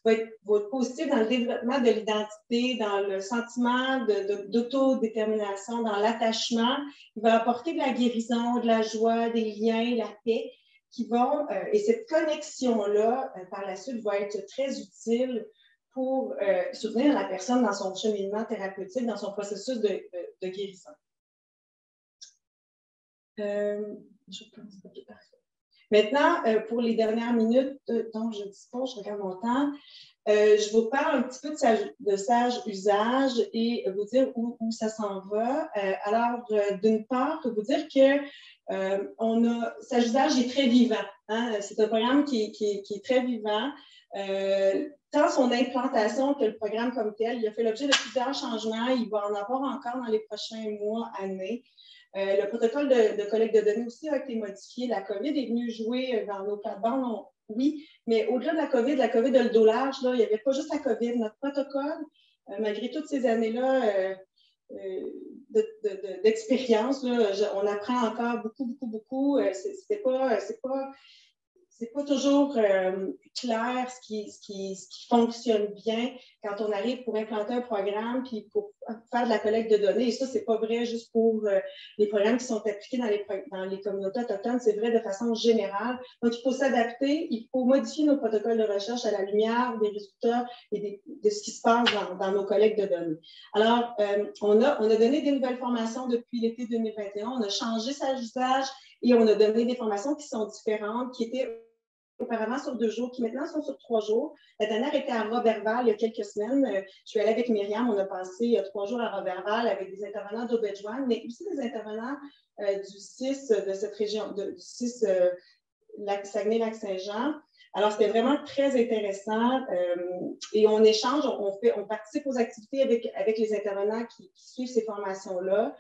va être positive dans le développement de l'identité, dans le sentiment d'autodétermination, dans l'attachement. Il va apporter de la guérison, de la joie, des liens, la paix qui vont, et cette connexion-là, par la suite, va être très utile pour soutenir la personne dans son cheminement thérapeutique, dans son processus de guérison. Je pense que c'est parfait. Maintenant, pour les dernières minutes dont je dispose, je regarde mon temps, je vous parle un petit peu de sage usage et vous dire où ça s'en va. Alors, d'une part, vous dire que sage usage est très vivant. Hein? C'est un programme qui est très vivant. Tant son implantation que le programme comme tel, il a fait l'objet de plusieurs changements. Il va en avoir encore dans les prochains mois, années. Le protocole de collecte de données aussi a été modifié. La COVID est venue jouer dans nos plates-bandes, oui, mais au-delà de la COVID a le dos large, là, il n'y avait pas juste la COVID. Notre protocole, malgré toutes ces années-là d'expérience, on apprend encore beaucoup. C'est pas toujours clair ce qui fonctionne bien quand on arrive pour implanter un programme puis pour faire de la collecte de données. Et ça, c'est pas vrai juste pour les programmes qui sont appliqués dans les communautés autochtones, c'est vrai de façon générale. Donc, il faut s'adapter, il faut modifier nos protocoles de recherche à la lumière des résultats et de ce qui se passe dans nos collectes de données. Alors, on a donné des nouvelles formations depuis l'été 2021, on a changé sa usage et on a donné des formations qui sont différentes, qui étaient auparavant sur 2 jours, qui maintenant sont sur 3 jours. La dernière était à Roberval il y a quelques semaines. Je suis allée avec Myriam, on a passé 3 jours à Roberval avec des intervenants d'Aubaine-Joanne, mais aussi des intervenants du 6 de cette région, du 6 Saguenay-Lac-Saint-Jean. Alors, c'était vraiment très intéressant et on échange, on participe aux activités avec les intervenants qui suivent ces formations-là.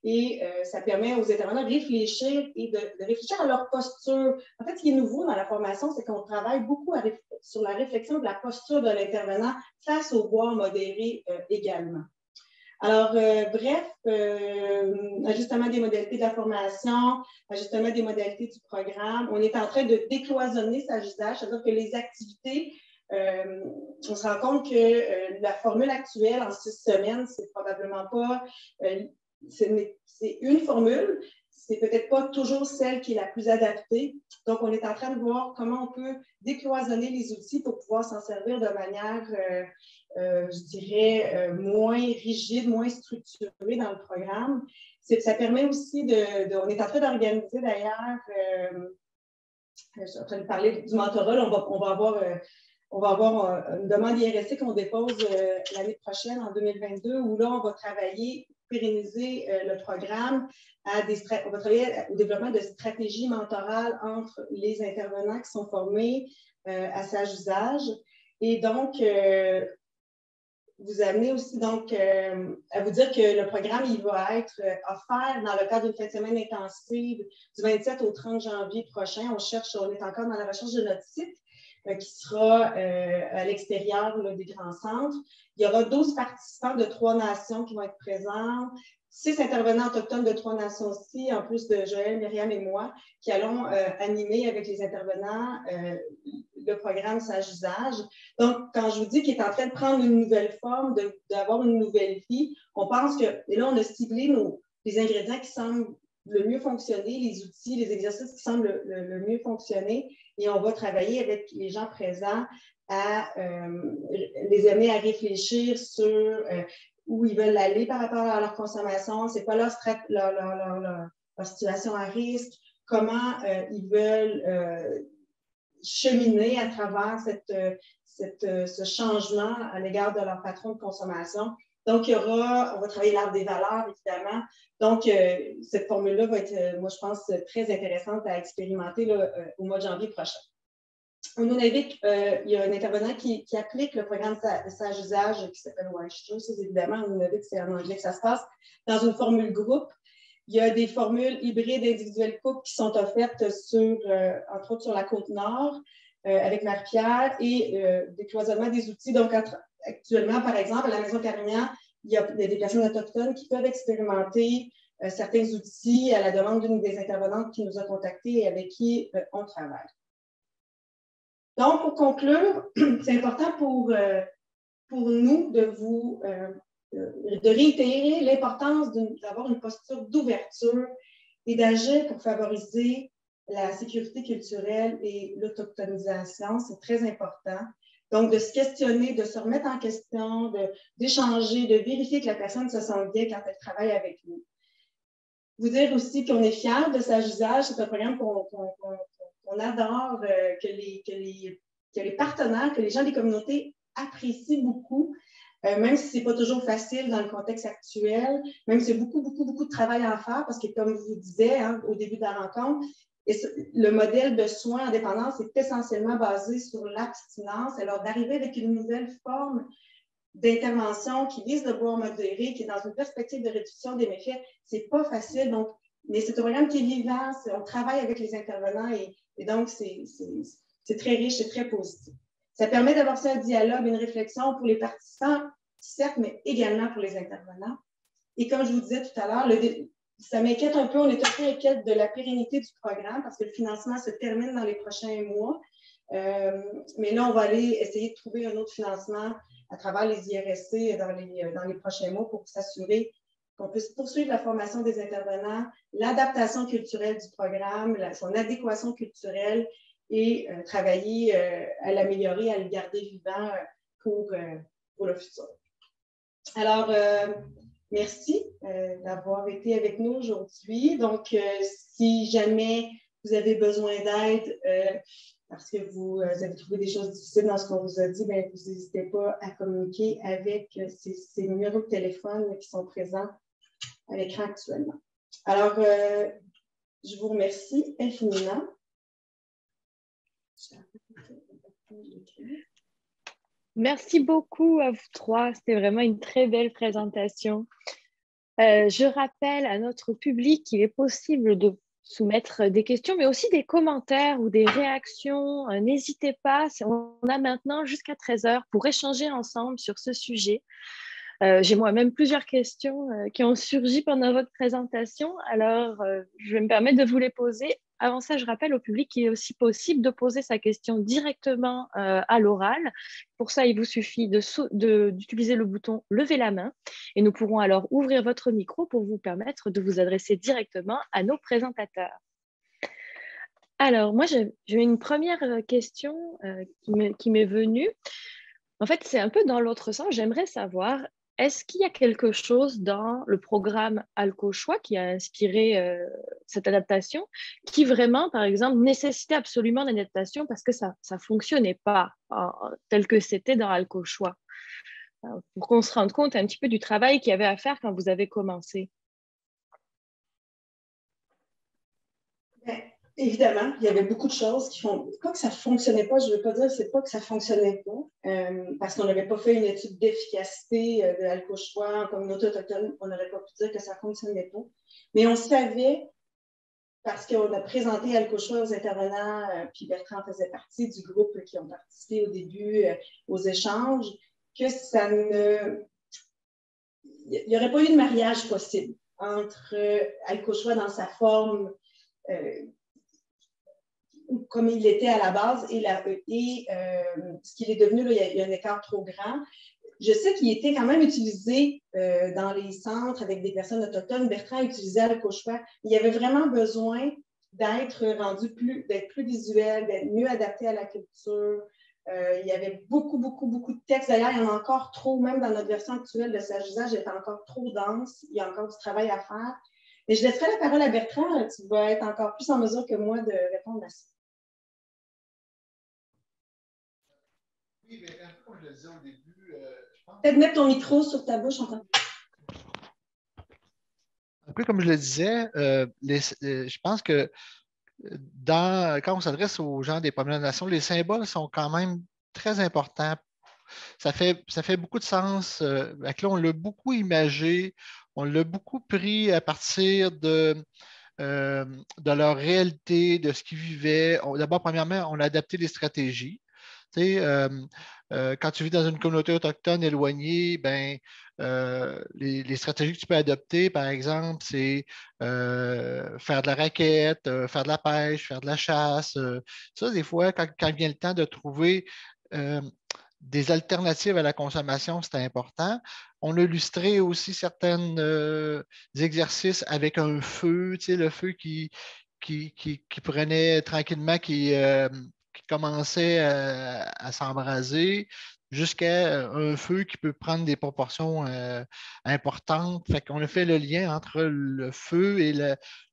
Et ça permet aux intervenants de réfléchir et de réfléchir à leur posture. En fait, ce qui est nouveau dans la formation, c'est qu'on travaille beaucoup sur la réflexion de la posture de l'intervenant face au boire modéré également. Alors, bref, ajustement des modalités de la formation, ajustement des modalités du programme. On est en train de décloisonner sa usage, c'est-à-dire que les activités, on se rend compte que la formule actuelle en 6 semaines, c'est probablement pas... c'est une formule, c'est peut-être pas toujours celle qui est la plus adaptée. Donc, on est en train de voir comment on peut décloisonner les outils pour pouvoir s'en servir de manière, je dirais, moins rigide, moins structurée dans le programme. Ça permet aussi on est en train d'organiser d'ailleurs, je suis en train de parler du mentorat, on va avoir une demande IRSC qu'on dépose l'année prochaine, en 2022, où là, on va travailler, pérenniser le programme. On va travailler au développement de stratégies mentorales entre les intervenants qui sont formés à sage usage. Et donc, vous amenez aussi donc à vous dire que le programme, il va être offert dans le cadre d'une fin de semaine intensive du 27 au 30 janvier prochain. On est encore dans la recherche de notre site qui sera à l'extérieur des grands centres. Il y aura 12 participants de 3 nations qui vont être présents, 6 intervenants autochtones de 3 nations aussi, en plus de Joël, Myriam et moi, qui allons animer avec les intervenants le programme Sage Usage. Donc, quand je vous dis qu'il est en train de prendre une nouvelle forme, d'avoir une nouvelle vie, on pense que, et là, on a ciblé les ingrédients qui semblent le mieux fonctionner, les outils, les exercices qui semblent le mieux fonctionner, et on va travailler avec les gens présents à les amener à réfléchir sur où ils veulent aller par rapport à leur consommation, c'est quoi leur situation à risque, comment ils veulent cheminer à travers ce changement à l'égard de leur patron de consommation. Donc, on va travailler l'arbre des valeurs, évidemment. Donc, cette formule-là va être, moi, je pense, très intéressante à expérimenter là, au mois de janvier prochain. Au Nunavik, il y a un intervenant qui applique le programme de sage-usage qui s'appelle WISE. Évidemment, au Nunavik, c'est en anglais que ça se passe, dans une formule groupe. Il y a des formules hybrides individuelles couples qui sont offertes sur, entre autres sur la Côte-Nord, avec Marie-Pierre, et des cloisonnements des outils. Donc, actuellement, par exemple, à la Maison Carignan, il y a des personnes autochtones qui peuvent expérimenter certains outils à la demande d'une des intervenantes qui nous a contactés et avec qui on travaille. Donc, pour conclure, c'est important pour nous de réitérer l'importance d'avoir une posture d'ouverture et d'agir pour favoriser la sécurité culturelle et l'autochtonisation. C'est très important. Donc, de se questionner, de se remettre en question, d'échanger, de vérifier que la personne se sente bien quand elle travaille avec nous. Vous dire aussi qu'on est fiers de sage-usage. C'est un programme qu'on adore, que les partenaires, que les gens des communautés apprécient beaucoup, même si ce n'est pas toujours facile dans le contexte actuel, même si il y a beaucoup de travail à faire, parce que comme je vous disais au début de la rencontre, le modèle de soins en dépendance est essentiellement basé sur l'abstinence. Alors, d'arriver avec une nouvelle forme d'intervention qui vise le boire modéré, qui est dans une perspective de réduction des méfaits, ce n'est pas facile. Donc, mais c'est un programme qui est vivant, on travaille avec les intervenants et donc c'est très riche, c'est très positif. Ça permet d'avoir un dialogue, une réflexion pour les participants, certes, mais également pour les intervenants. Et comme je vous disais tout à l'heure, ça m'inquiète un peu, on est un peu inquiète de la pérennité du programme parce que le financement se termine dans les prochains mois. Mais là, on va aller essayer de trouver un autre financement à travers les IRSC dans les prochains mois pour s'assurer qu'on puisse poursuivre la formation des intervenants, l'adaptation culturelle du programme, son adéquation culturelle et travailler à l'améliorer, à le garder vivant pour le futur. Alors, merci d'avoir été avec nous aujourd'hui. Donc, si jamais vous avez besoin d'aide parce que vous avez trouvé des choses difficiles dans ce qu'on vous a dit, bien, vous n'hésitez pas à communiquer avec ces numéros de téléphone qui sont présents à l'écran actuellement. Alors, je vous remercie infiniment. Merci beaucoup à vous trois. C'était vraiment une très belle présentation. Je rappelle à notre public qu'il est possible de soumettre des questions, mais aussi des commentaires ou des réactions. N'hésitez pas. On a maintenant jusqu'à 13h pour échanger ensemble sur ce sujet. J'ai moi-même plusieurs questions qui ont surgi pendant votre présentation. Alors, je vais me permettre de vous les poser. Avant ça, je rappelle au public qu'il est aussi possible de poser sa question directement à l'oral. Pour ça, il vous suffit d'utiliser le bouton « Lever la main » et nous pourrons alors ouvrir votre micro pour vous permettre de vous adresser directement à nos présentateurs. Alors, moi, j'ai une première question qui m'est venue. En fait, c'est un peu dans l'autre sens. J'aimerais savoir, est-ce qu'il y a quelque chose dans le programme Alco-Choix qui a inspiré cette adaptation, qui vraiment, par exemple, nécessitait absolument l'adaptation parce que ça ne fonctionnait pas tel que c'était dans Alco-Choix, pour qu'on se rende compte un petit peu du travail qu'il y avait à faire quand vous avez commencé? Évidemment, il y avait beaucoup de choses qui font. Pas que ça ne fonctionnait pas, je ne veux pas dire c'est pas que ça ne fonctionnait pas, parce qu'on n'avait pas fait une étude d'efficacité de l'Alco-Choix en communauté autochtone, on n'aurait pas pu dire que ça ne fonctionnait pas. Mais on savait, parce qu'on a présenté Alco-Choix aux intervenants, puis Bertrand faisait partie du groupe qui ont participé au début aux échanges, que ça ne. Il n'y aurait pas eu de mariage possible entre Alco-Choix dans sa forme. Comme il était à la base et ce qu'il est devenu, là, il y a un écart trop grand. Je sais qu'il était quand même utilisé dans les centres avec des personnes autochtones. Bertrand utilisait Alco-Choix. Il y avait vraiment besoin d'être plus visuel, d'être mieux adapté à la culture. Il y avait beaucoup de textes. D'ailleurs, il y en a encore trop, même dans notre version actuelle de Sage Usage, elle est encore trop dense. Il y a encore du travail à faire. Mais je laisserai la parole à Bertrand. Tu vas être encore plus en mesure que moi de répondre à ça. Oui, mais un peu comme je le disais au début, je pense... Peut-être mettre ton micro sur ta bouche encore. Un peu comme je le disais, je pense que quand on s'adresse aux gens des Premières Nations, les symboles sont quand même très importants. Ça fait beaucoup de sens. Là, on l'a beaucoup imagé, on l'a beaucoup pris à partir de leur réalité, de ce qu'ils vivaient. D'abord, premièrement, on a adapté les stratégies. Tu sais, quand tu vis dans une communauté autochtone éloignée, ben, les stratégies que tu peux adopter, par exemple, c'est faire de la raquette, faire de la pêche, faire de la chasse. Ça, des fois, quand vient le temps de trouver des alternatives à la consommation, c'est important. On a illustré aussi certains exercices avec un feu, tu sais, le feu qui prenait tranquillement, qui commençait à s'embraser jusqu'à un feu qui peut prendre des proportions importantes. Fait qu'on a fait le lien entre le feu et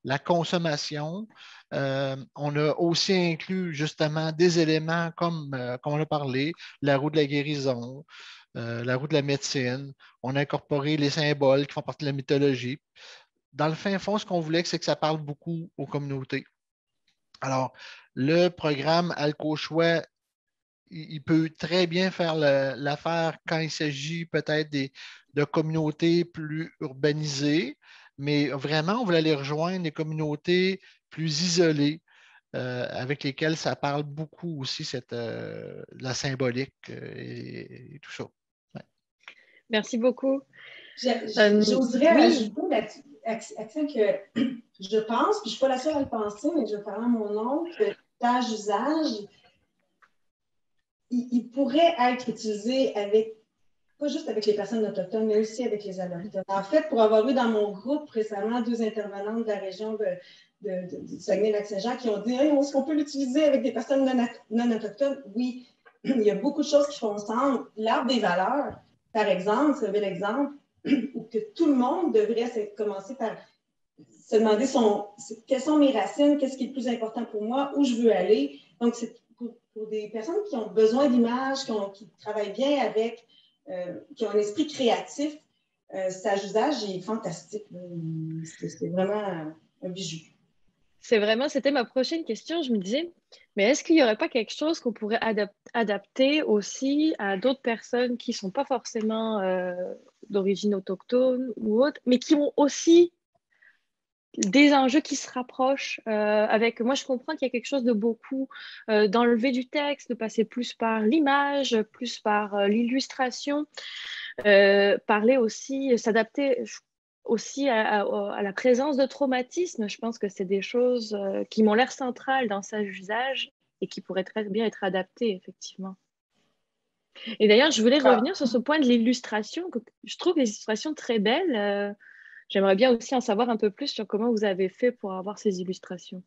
la consommation. On a aussi inclus justement des éléments comme on a parlé, la roue de la guérison, la roue de la médecine. On a incorporé les symboles qui font partie de la mythologie. Dans le fin fond, ce qu'on voulait, c'est que ça parle beaucoup aux communautés. Alors, le programme Alco-Choix, il peut très bien faire l'affaire quand il s'agit peut-être de communautés plus urbanisées, mais vraiment, on voulait aller rejoindre des communautés plus isolées, avec lesquelles ça parle beaucoup aussi, la symbolique et tout ça. Ouais. Merci beaucoup. J'oserais oui. ajouter là-dessus que je pense, puis je ne suis pas la seule à le penser, mais je vais parler à mon oncle, que Sage Usage, il pourrait être utilisé pas juste avec les personnes autochtones, mais aussi avec les allochtones. En fait, pour avoir eu dans mon groupe récemment 2 intervenantes de la région du Saguenay-Lac-Saint-Jean qui ont dit hey, est-ce qu'on peut l'utiliser avec des personnes non autochtones? Oui, il y a beaucoup de choses qui font ensemble. L'arbre des valeurs, par exemple, c'est un bel exemple, où que tout le monde devrait commencer par se demander quelles sont mes racines, qu'est-ce qui est le plus important pour moi, où je veux aller. Donc, c'est pour des personnes qui ont besoin d'images, qui travaillent bien avec, qui ont un esprit créatif, Sage Usage est fantastique. C'est vraiment un bijou. C'était ma prochaine question. Je me disais, mais est-ce qu'il n'y aurait pas quelque chose qu'on pourrait adapter aussi à d'autres personnes qui ne sont pas forcément d'origine autochtone ou autre, mais qui ont aussi des enjeux qui se rapprochent avec... Moi, je comprends qu'il y a quelque chose de beaucoup d'enlever du texte, de passer plus par l'image, plus par l'illustration, parler aussi, s'adapter aussi à la présence de traumatisme. Je pense que c'est des choses qui m'ont l'air centrales dans Sage Usage et qui pourraient très bien être adaptées, effectivement. Et d'ailleurs, je voulais revenir sur ce point de l'illustration. Je trouve les illustrations très belles. J'aimerais bien aussi en savoir un peu plus sur comment vous avez fait pour avoir ces illustrations.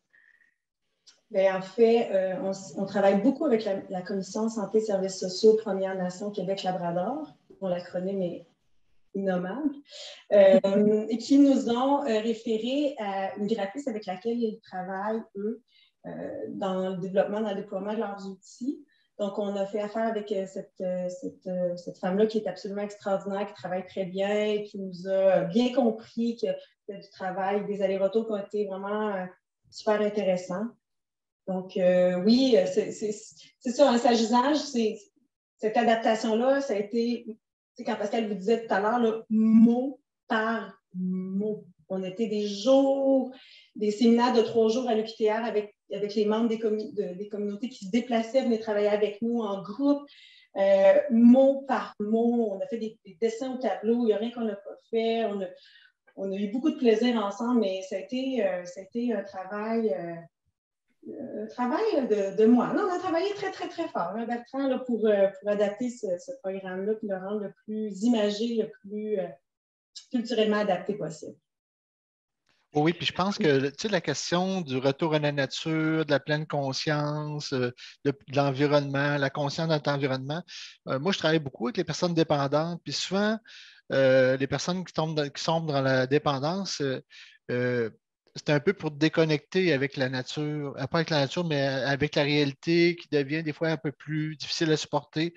Bien, en fait, on travaille beaucoup avec la Commission Santé et Services sociaux Premières Nations Québec-Labrador, dont l'acronyme est innommable, et qui nous ont référé à une graphiste avec laquelle ils travaillent, eux, dans le déploiement de leurs outils. Donc, on a fait affaire avec cette femme-là qui est absolument extraordinaire, qui travaille très bien, qui nous a bien compris qu'il y a du travail, des allers-retours qui ont été vraiment super intéressants. Donc, oui, c'est ça, un Sage Usage, cette adaptation-là, ça a été, quand Pascal vous disait tout à l'heure, mot par mot. On était des séminaires de 3 jours à l'UQTR avec les membres des communautés qui se déplaçaient, venaient travailler avec nous en groupe, mot par mot. On a fait des dessins au tableau, il n'y a rien qu'on n'a pas fait. On a eu beaucoup de plaisir ensemble, mais ça a été un travail... de moi. Non, on a travaillé très, très, très fort, hein, Bertrand, là, pour adapter ce programme-là, puis le rendre le plus imagé, le plus culturellement adapté possible. Oui, puis je pense que la question du retour à la nature, de la pleine conscience, de l'environnement, la conscience dans notre environnement, moi, je travaille beaucoup avec les personnes dépendantes, puis souvent, les personnes qui sont dans la dépendance, euh, c'est un peu pour déconnecter avec la nature, pas avec la nature, mais avec la réalité qui devient des fois un peu plus difficile à supporter.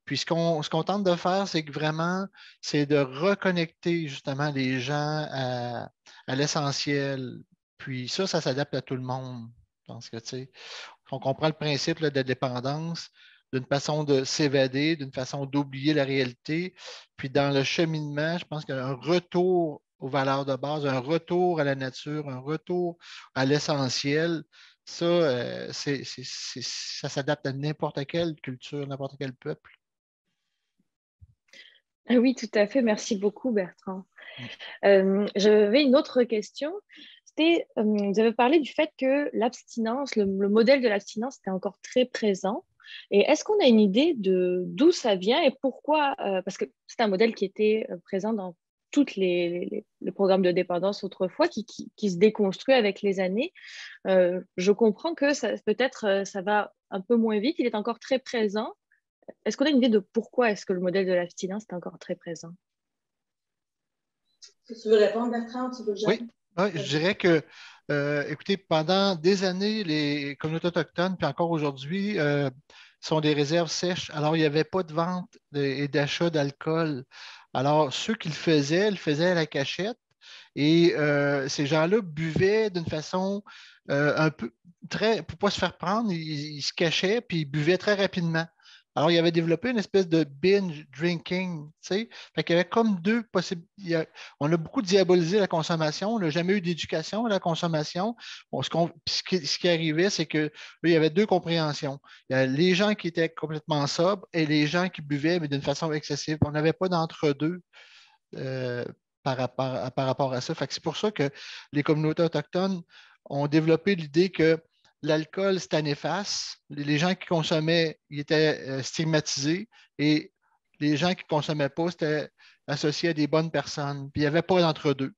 Puis ce qu'on tente de faire, c'est que vraiment, c'est de reconnecter justement les gens à l'essentiel. Puis ça s'adapte à tout le monde. Je pense que, tu sais, on comprend le principe là, de la dépendance, d'une façon de s'évader, d'une façon d'oublier la réalité. Puis dans le cheminement, je pense qu'un retour aux valeurs de base, un retour à la nature, un retour à l'essentiel, ça, ça s'adapte à n'importe quelle culture, n'importe quel peuple. Ah oui, tout à fait. Merci beaucoup, Bertrand. Mm. J'avais une autre question. C'était, vous avez parlé du fait que l'abstinence, le modèle de l'abstinence était encore très présent. Et est-ce qu'on a une idée de d'où ça vient et pourquoi parce que c'est un modèle qui était présent dans tous les programmes de dépendance autrefois, qui se déconstruit avec les années. Je comprends que peut-être ça va un peu moins vite, il est encore très présent. Est-ce qu'on a une idée de pourquoi est-ce que le modèle de l'abstinence est encore très présent? Est-ce que tu veux répondre, Bertrand, ou tu veux que Oui, oui, je dirais que, écoutez, pendant des années, les communautés autochtones, puis encore aujourd'hui, sont des réserves sèches. Alors, il n'y avait pas de vente et d'achat d'alcool. Alors, ceux qui le faisaient à la cachette. Et ces gens-là buvaient d'une façon un peu pour ne pas se faire prendre, ils se cachaient puis ils buvaient très rapidement. Alors, il avait développé une espèce de binge drinking, tu sais. Fait qu'il y avait comme deux possibilités. On a beaucoup diabolisé la consommation. On n'a jamais eu d'éducation à la consommation. Bon, ce qui arrivait, c'est que là, il y avait deux compréhensions. Il y a les gens qui étaient complètement sobres et les gens qui buvaient, mais d'une façon excessive. On n'avait pas d'entre-deux. Euh, par rapport à ça. Fait que c'est pour ça que les communautés autochtones ont développé l'idée que l'alcool, c'était néfaste. Les gens qui consommaient, ils étaient stigmatisés et les gens qui ne consommaient pas, c'était associé à des bonnes personnes. Puis il n'y avait pas d'entre-deux.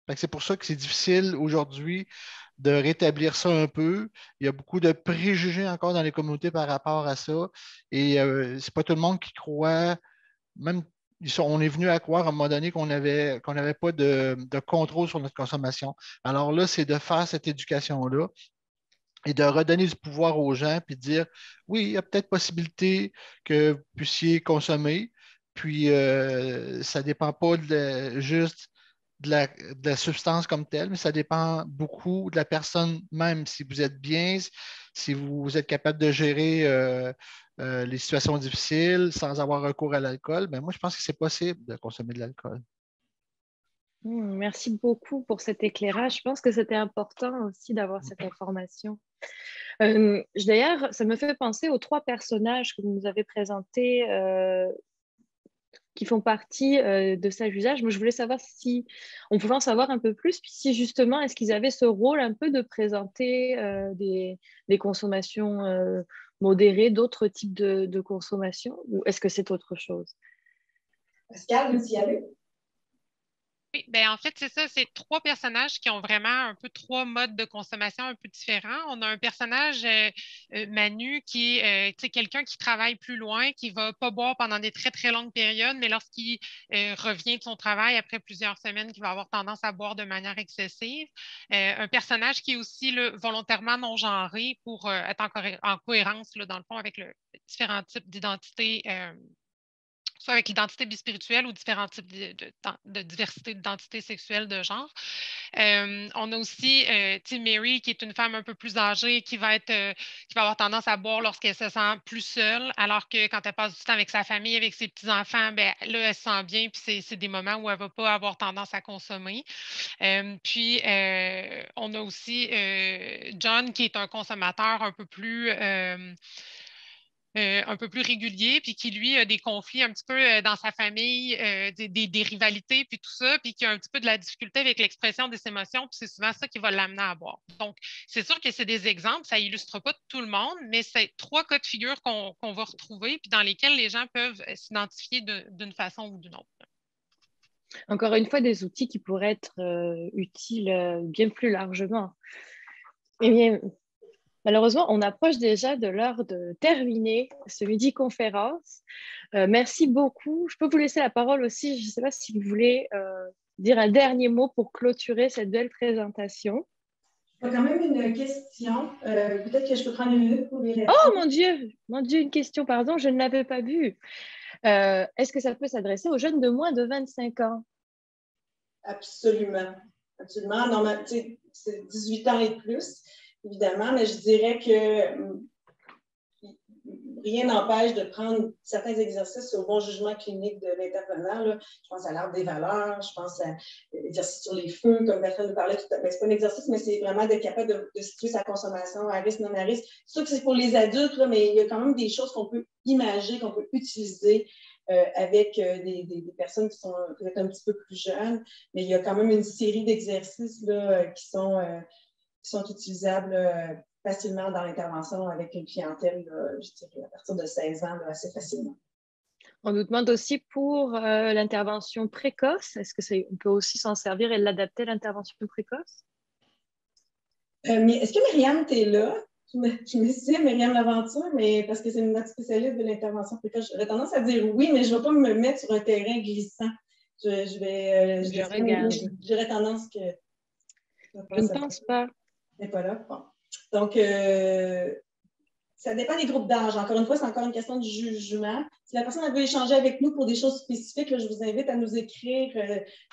Fait que c'est pour ça que c'est difficile aujourd'hui de rétablir ça un peu. Il y a beaucoup de préjugés encore dans les communautés par rapport à ça. Et c'est pas tout le monde qui croit, même on est venu à croire à un moment donné qu'on n'avait pas de contrôle sur notre consommation. Alors là, c'est de faire cette éducation-là et de redonner du pouvoir aux gens, puis de dire, oui, il y a peut-être possibilité que vous puissiez consommer, puis ça ne dépend pas juste de la substance comme telle, mais ça dépend beaucoup de la personne même. Si vous êtes bien, si vous êtes capable de gérer les situations difficiles sans avoir recours à l'alcool, ben moi, je pense que c'est possible de consommer de l'alcool. Merci beaucoup pour cet éclairage. Je pense que c'était important aussi d'avoir cette information. D'ailleurs, ça me fait penser aux trois personnages que vous nous avez présentés qui font partie de sage usage. Moi, je voulais savoir si on pouvait en savoir un peu plus, puis si justement, est-ce qu'ils avaient ce rôle un peu de présenter des consommations modérées, d'autres types de consommation, ou est-ce que c'est autre chose? Pascal, vous y allez? Oui, ben en fait, c'est ça, c'est trois personnages qui ont vraiment un peu trois modes de consommation un peu différents. On a un personnage, Manu, qui est quelqu'un qui travaille plus loin, qui va pas boire pendant des très, très longues périodes, mais lorsqu'il revient de son travail après plusieurs semaines, qui va avoir tendance à boire de manière excessive. Un personnage qui est aussi volontairement non-genré pour être en cohérence, là, dans le fond, avec le différents types d'identités soit avec l'identité bispirituelle ou différents types de diversité d'identité sexuelle de genre. On a aussi Mary, qui est une femme un peu plus âgée, qui va avoir tendance à boire lorsqu'elle se sent plus seule, alors que quand elle passe du temps avec sa famille, avec ses petits-enfants, ben, là, elle se sent bien, puis c'est des moments où elle ne va pas avoir tendance à consommer. Puis, on a aussi John, qui est un consommateur un peu plus régulier, puis qui, lui, a des conflits un petit peu dans sa famille, des rivalités, puis tout ça, puis qui a un petit peu de la difficulté avec l'expression des émotions, puis c'est souvent ça qui va l'amener à boire. Donc, c'est sûr que c'est des exemples, ça illustre pas tout le monde, mais c'est trois cas de figure qu'on va retrouver, puis dans lesquels les gens peuvent s'identifier d'une façon ou d'une autre. Encore une fois, des outils qui pourraient être utiles bien plus largement. Eh bien, malheureusement, on approche déjà de l'heure de terminer ce midi conférence. Merci beaucoup. Je peux vous laisser la parole aussi. Je ne sais pas si vous voulez dire un dernier mot pour clôturer cette belle présentation. Il y a quand même une question. Peut-être que je peux prendre une minute pour y répondre. Oh mon Dieu, une question, pardon, je ne l'avais pas vue. Est-ce que ça peut s'adresser aux jeunes de moins de 25 ans? Absolument. Absolument. Normalement, c'est 18 ans et plus, évidemment, mais je dirais que rien n'empêche de prendre certains exercices au bon jugement clinique de l'intervenant. Je pense à l'arbre des valeurs, je pense à l'exercice sur les feux, comme Bertrand nous parlait tout à l'heure. Ce n'est pas un exercice, mais c'est vraiment d'être capable de situer sa consommation à risque, non à risque. C'est sûr que c'est pour les adultes, là, mais il y a quand même des choses qu'on peut imager, qu'on peut utiliser avec des personnes qui sont peut-être un petit peu plus jeunes. Mais il y a quand même une série d'exercices qui sont utilisables facilement dans l'intervention avec une clientèle, je dirais, à partir de 16 ans, assez facilement. On nous demande aussi pour l'intervention précoce, est-ce qu'on peut aussi s'en servir et l'adapter à l'intervention précoce? Mais est-ce que Myriam, tu es là? Je me suis Myriam Laventure, mais parce que c'est notre spécialiste de l'intervention précoce. J'aurais tendance à dire oui, mais je ne vais pas me mettre sur un terrain glissant. J'aurais tendance que... Je ne pense pas. Elle n'est pas là. Bon. Donc, ça dépend des groupes d'âge. Encore une fois, c'est encore une question de jugement. Si la personne veut échanger avec nous pour des choses spécifiques, là, je vous invite à nous écrire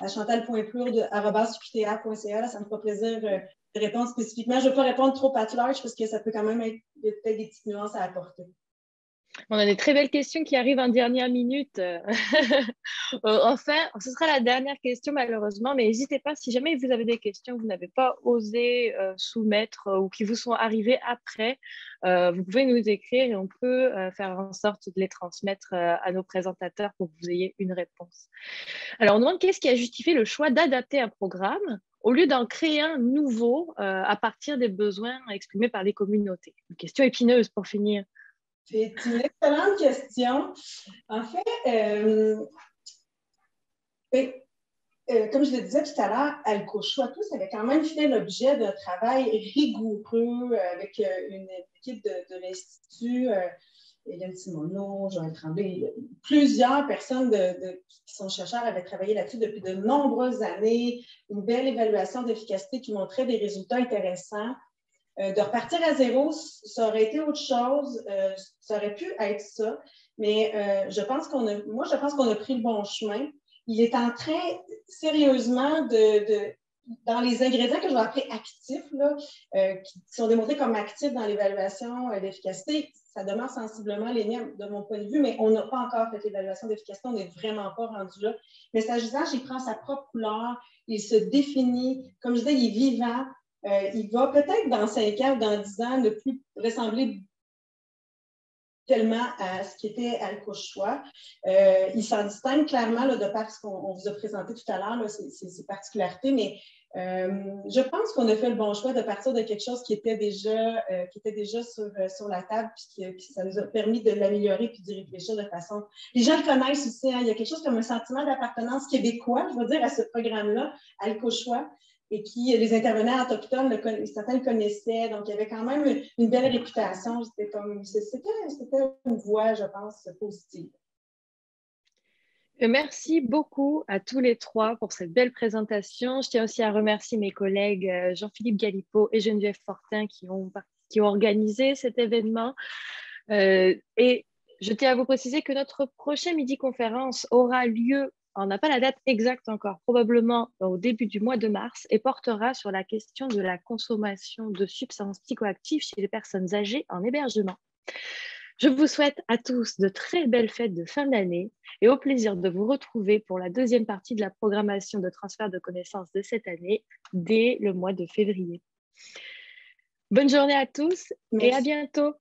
à chantal.plourde@qta.ca. Ça me fera plaisir de répondre spécifiquement. Je ne vais pas répondre trop à large parce que ça peut quand même être peut-être des petites nuances à apporter. On a des très belles questions qui arrivent en dernière minute. Enfin, ce sera la dernière question malheureusement, mais n'hésitez pas, si jamais vous avez des questions que vous n'avez pas osé soumettre ou qui vous sont arrivées après, vous pouvez nous écrire et on peut faire en sorte de les transmettre à nos présentateurs pour que vous ayez une réponse. Alors, on demande qu'est-ce qui a justifié le choix d'adapter un programme au lieu d'en créer un nouveau à partir des besoins exprimés par les communautés. Une question épineuse pour finir. C'est une excellente question. En fait, comme je le disais tout à l'heure, Alco-Choix tous avait quand même fait l'objet d'un travail rigoureux avec une équipe de l'Institut, Hélène Simoneau, Joël Tremblay, plusieurs personnes qui sont chercheurs avaient travaillé là-dessus depuis de nombreuses années, une belle évaluation d'efficacité qui montrait des résultats intéressants. De repartir à zéro, ça aurait été autre chose, ça aurait pu être ça, mais je pense qu'on a pris le bon chemin. Il est en train, sérieusement, dans les ingrédients que je vais appeler actifs, là, qui sont démontrés comme actifs dans l'évaluation d'efficacité, ça demeure sensiblement linéaire de mon point de vue, mais on n'a pas encore fait l'évaluation d'efficacité, on n'est vraiment pas rendu là. Mais s'agissant, il prend sa propre couleur, il se définit, comme je disais, il est vivant. Il va peut-être dans 5 ans ou dans 10 ans ne plus ressembler tellement à ce qui était Alco-Choix. Il s'en distingue clairement là, de par ce qu'on vous a présenté tout à l'heure, ses particularités, mais je pense qu'on a fait le bon choix de partir de quelque chose qui était déjà sur la table, puis ça nous a permis de l'améliorer puis d'y réfléchir de façon... Les gens le connaissent aussi, hein, il y a quelque chose comme un sentiment d'appartenance québécois, je veux dire, à ce programme-là, Alco-Choix, et qui, les intervenants autochtones, certains le connaissaient, donc il y avait quand même une belle réputation. C'était une voie, je pense, positive. Merci beaucoup à tous les trois pour cette belle présentation. Je tiens aussi à remercier mes collègues Jean-Philippe Galipeau et Geneviève Fortin qui ont organisé cet événement. Et je tiens à vous préciser que notre prochaine midi-conférence aura lieu, on n'a pas la date exacte encore, probablement au début du mois de mars, et portera sur la question de la consommation de substances psychoactives chez les personnes âgées en hébergement. Je vous souhaite à tous de très belles fêtes de fin d'année et au plaisir de vous retrouver pour la deuxième partie de la programmation de transfert de connaissances de cette année dès le mois de février. Bonne journée à tous. Merci. Et à bientôt.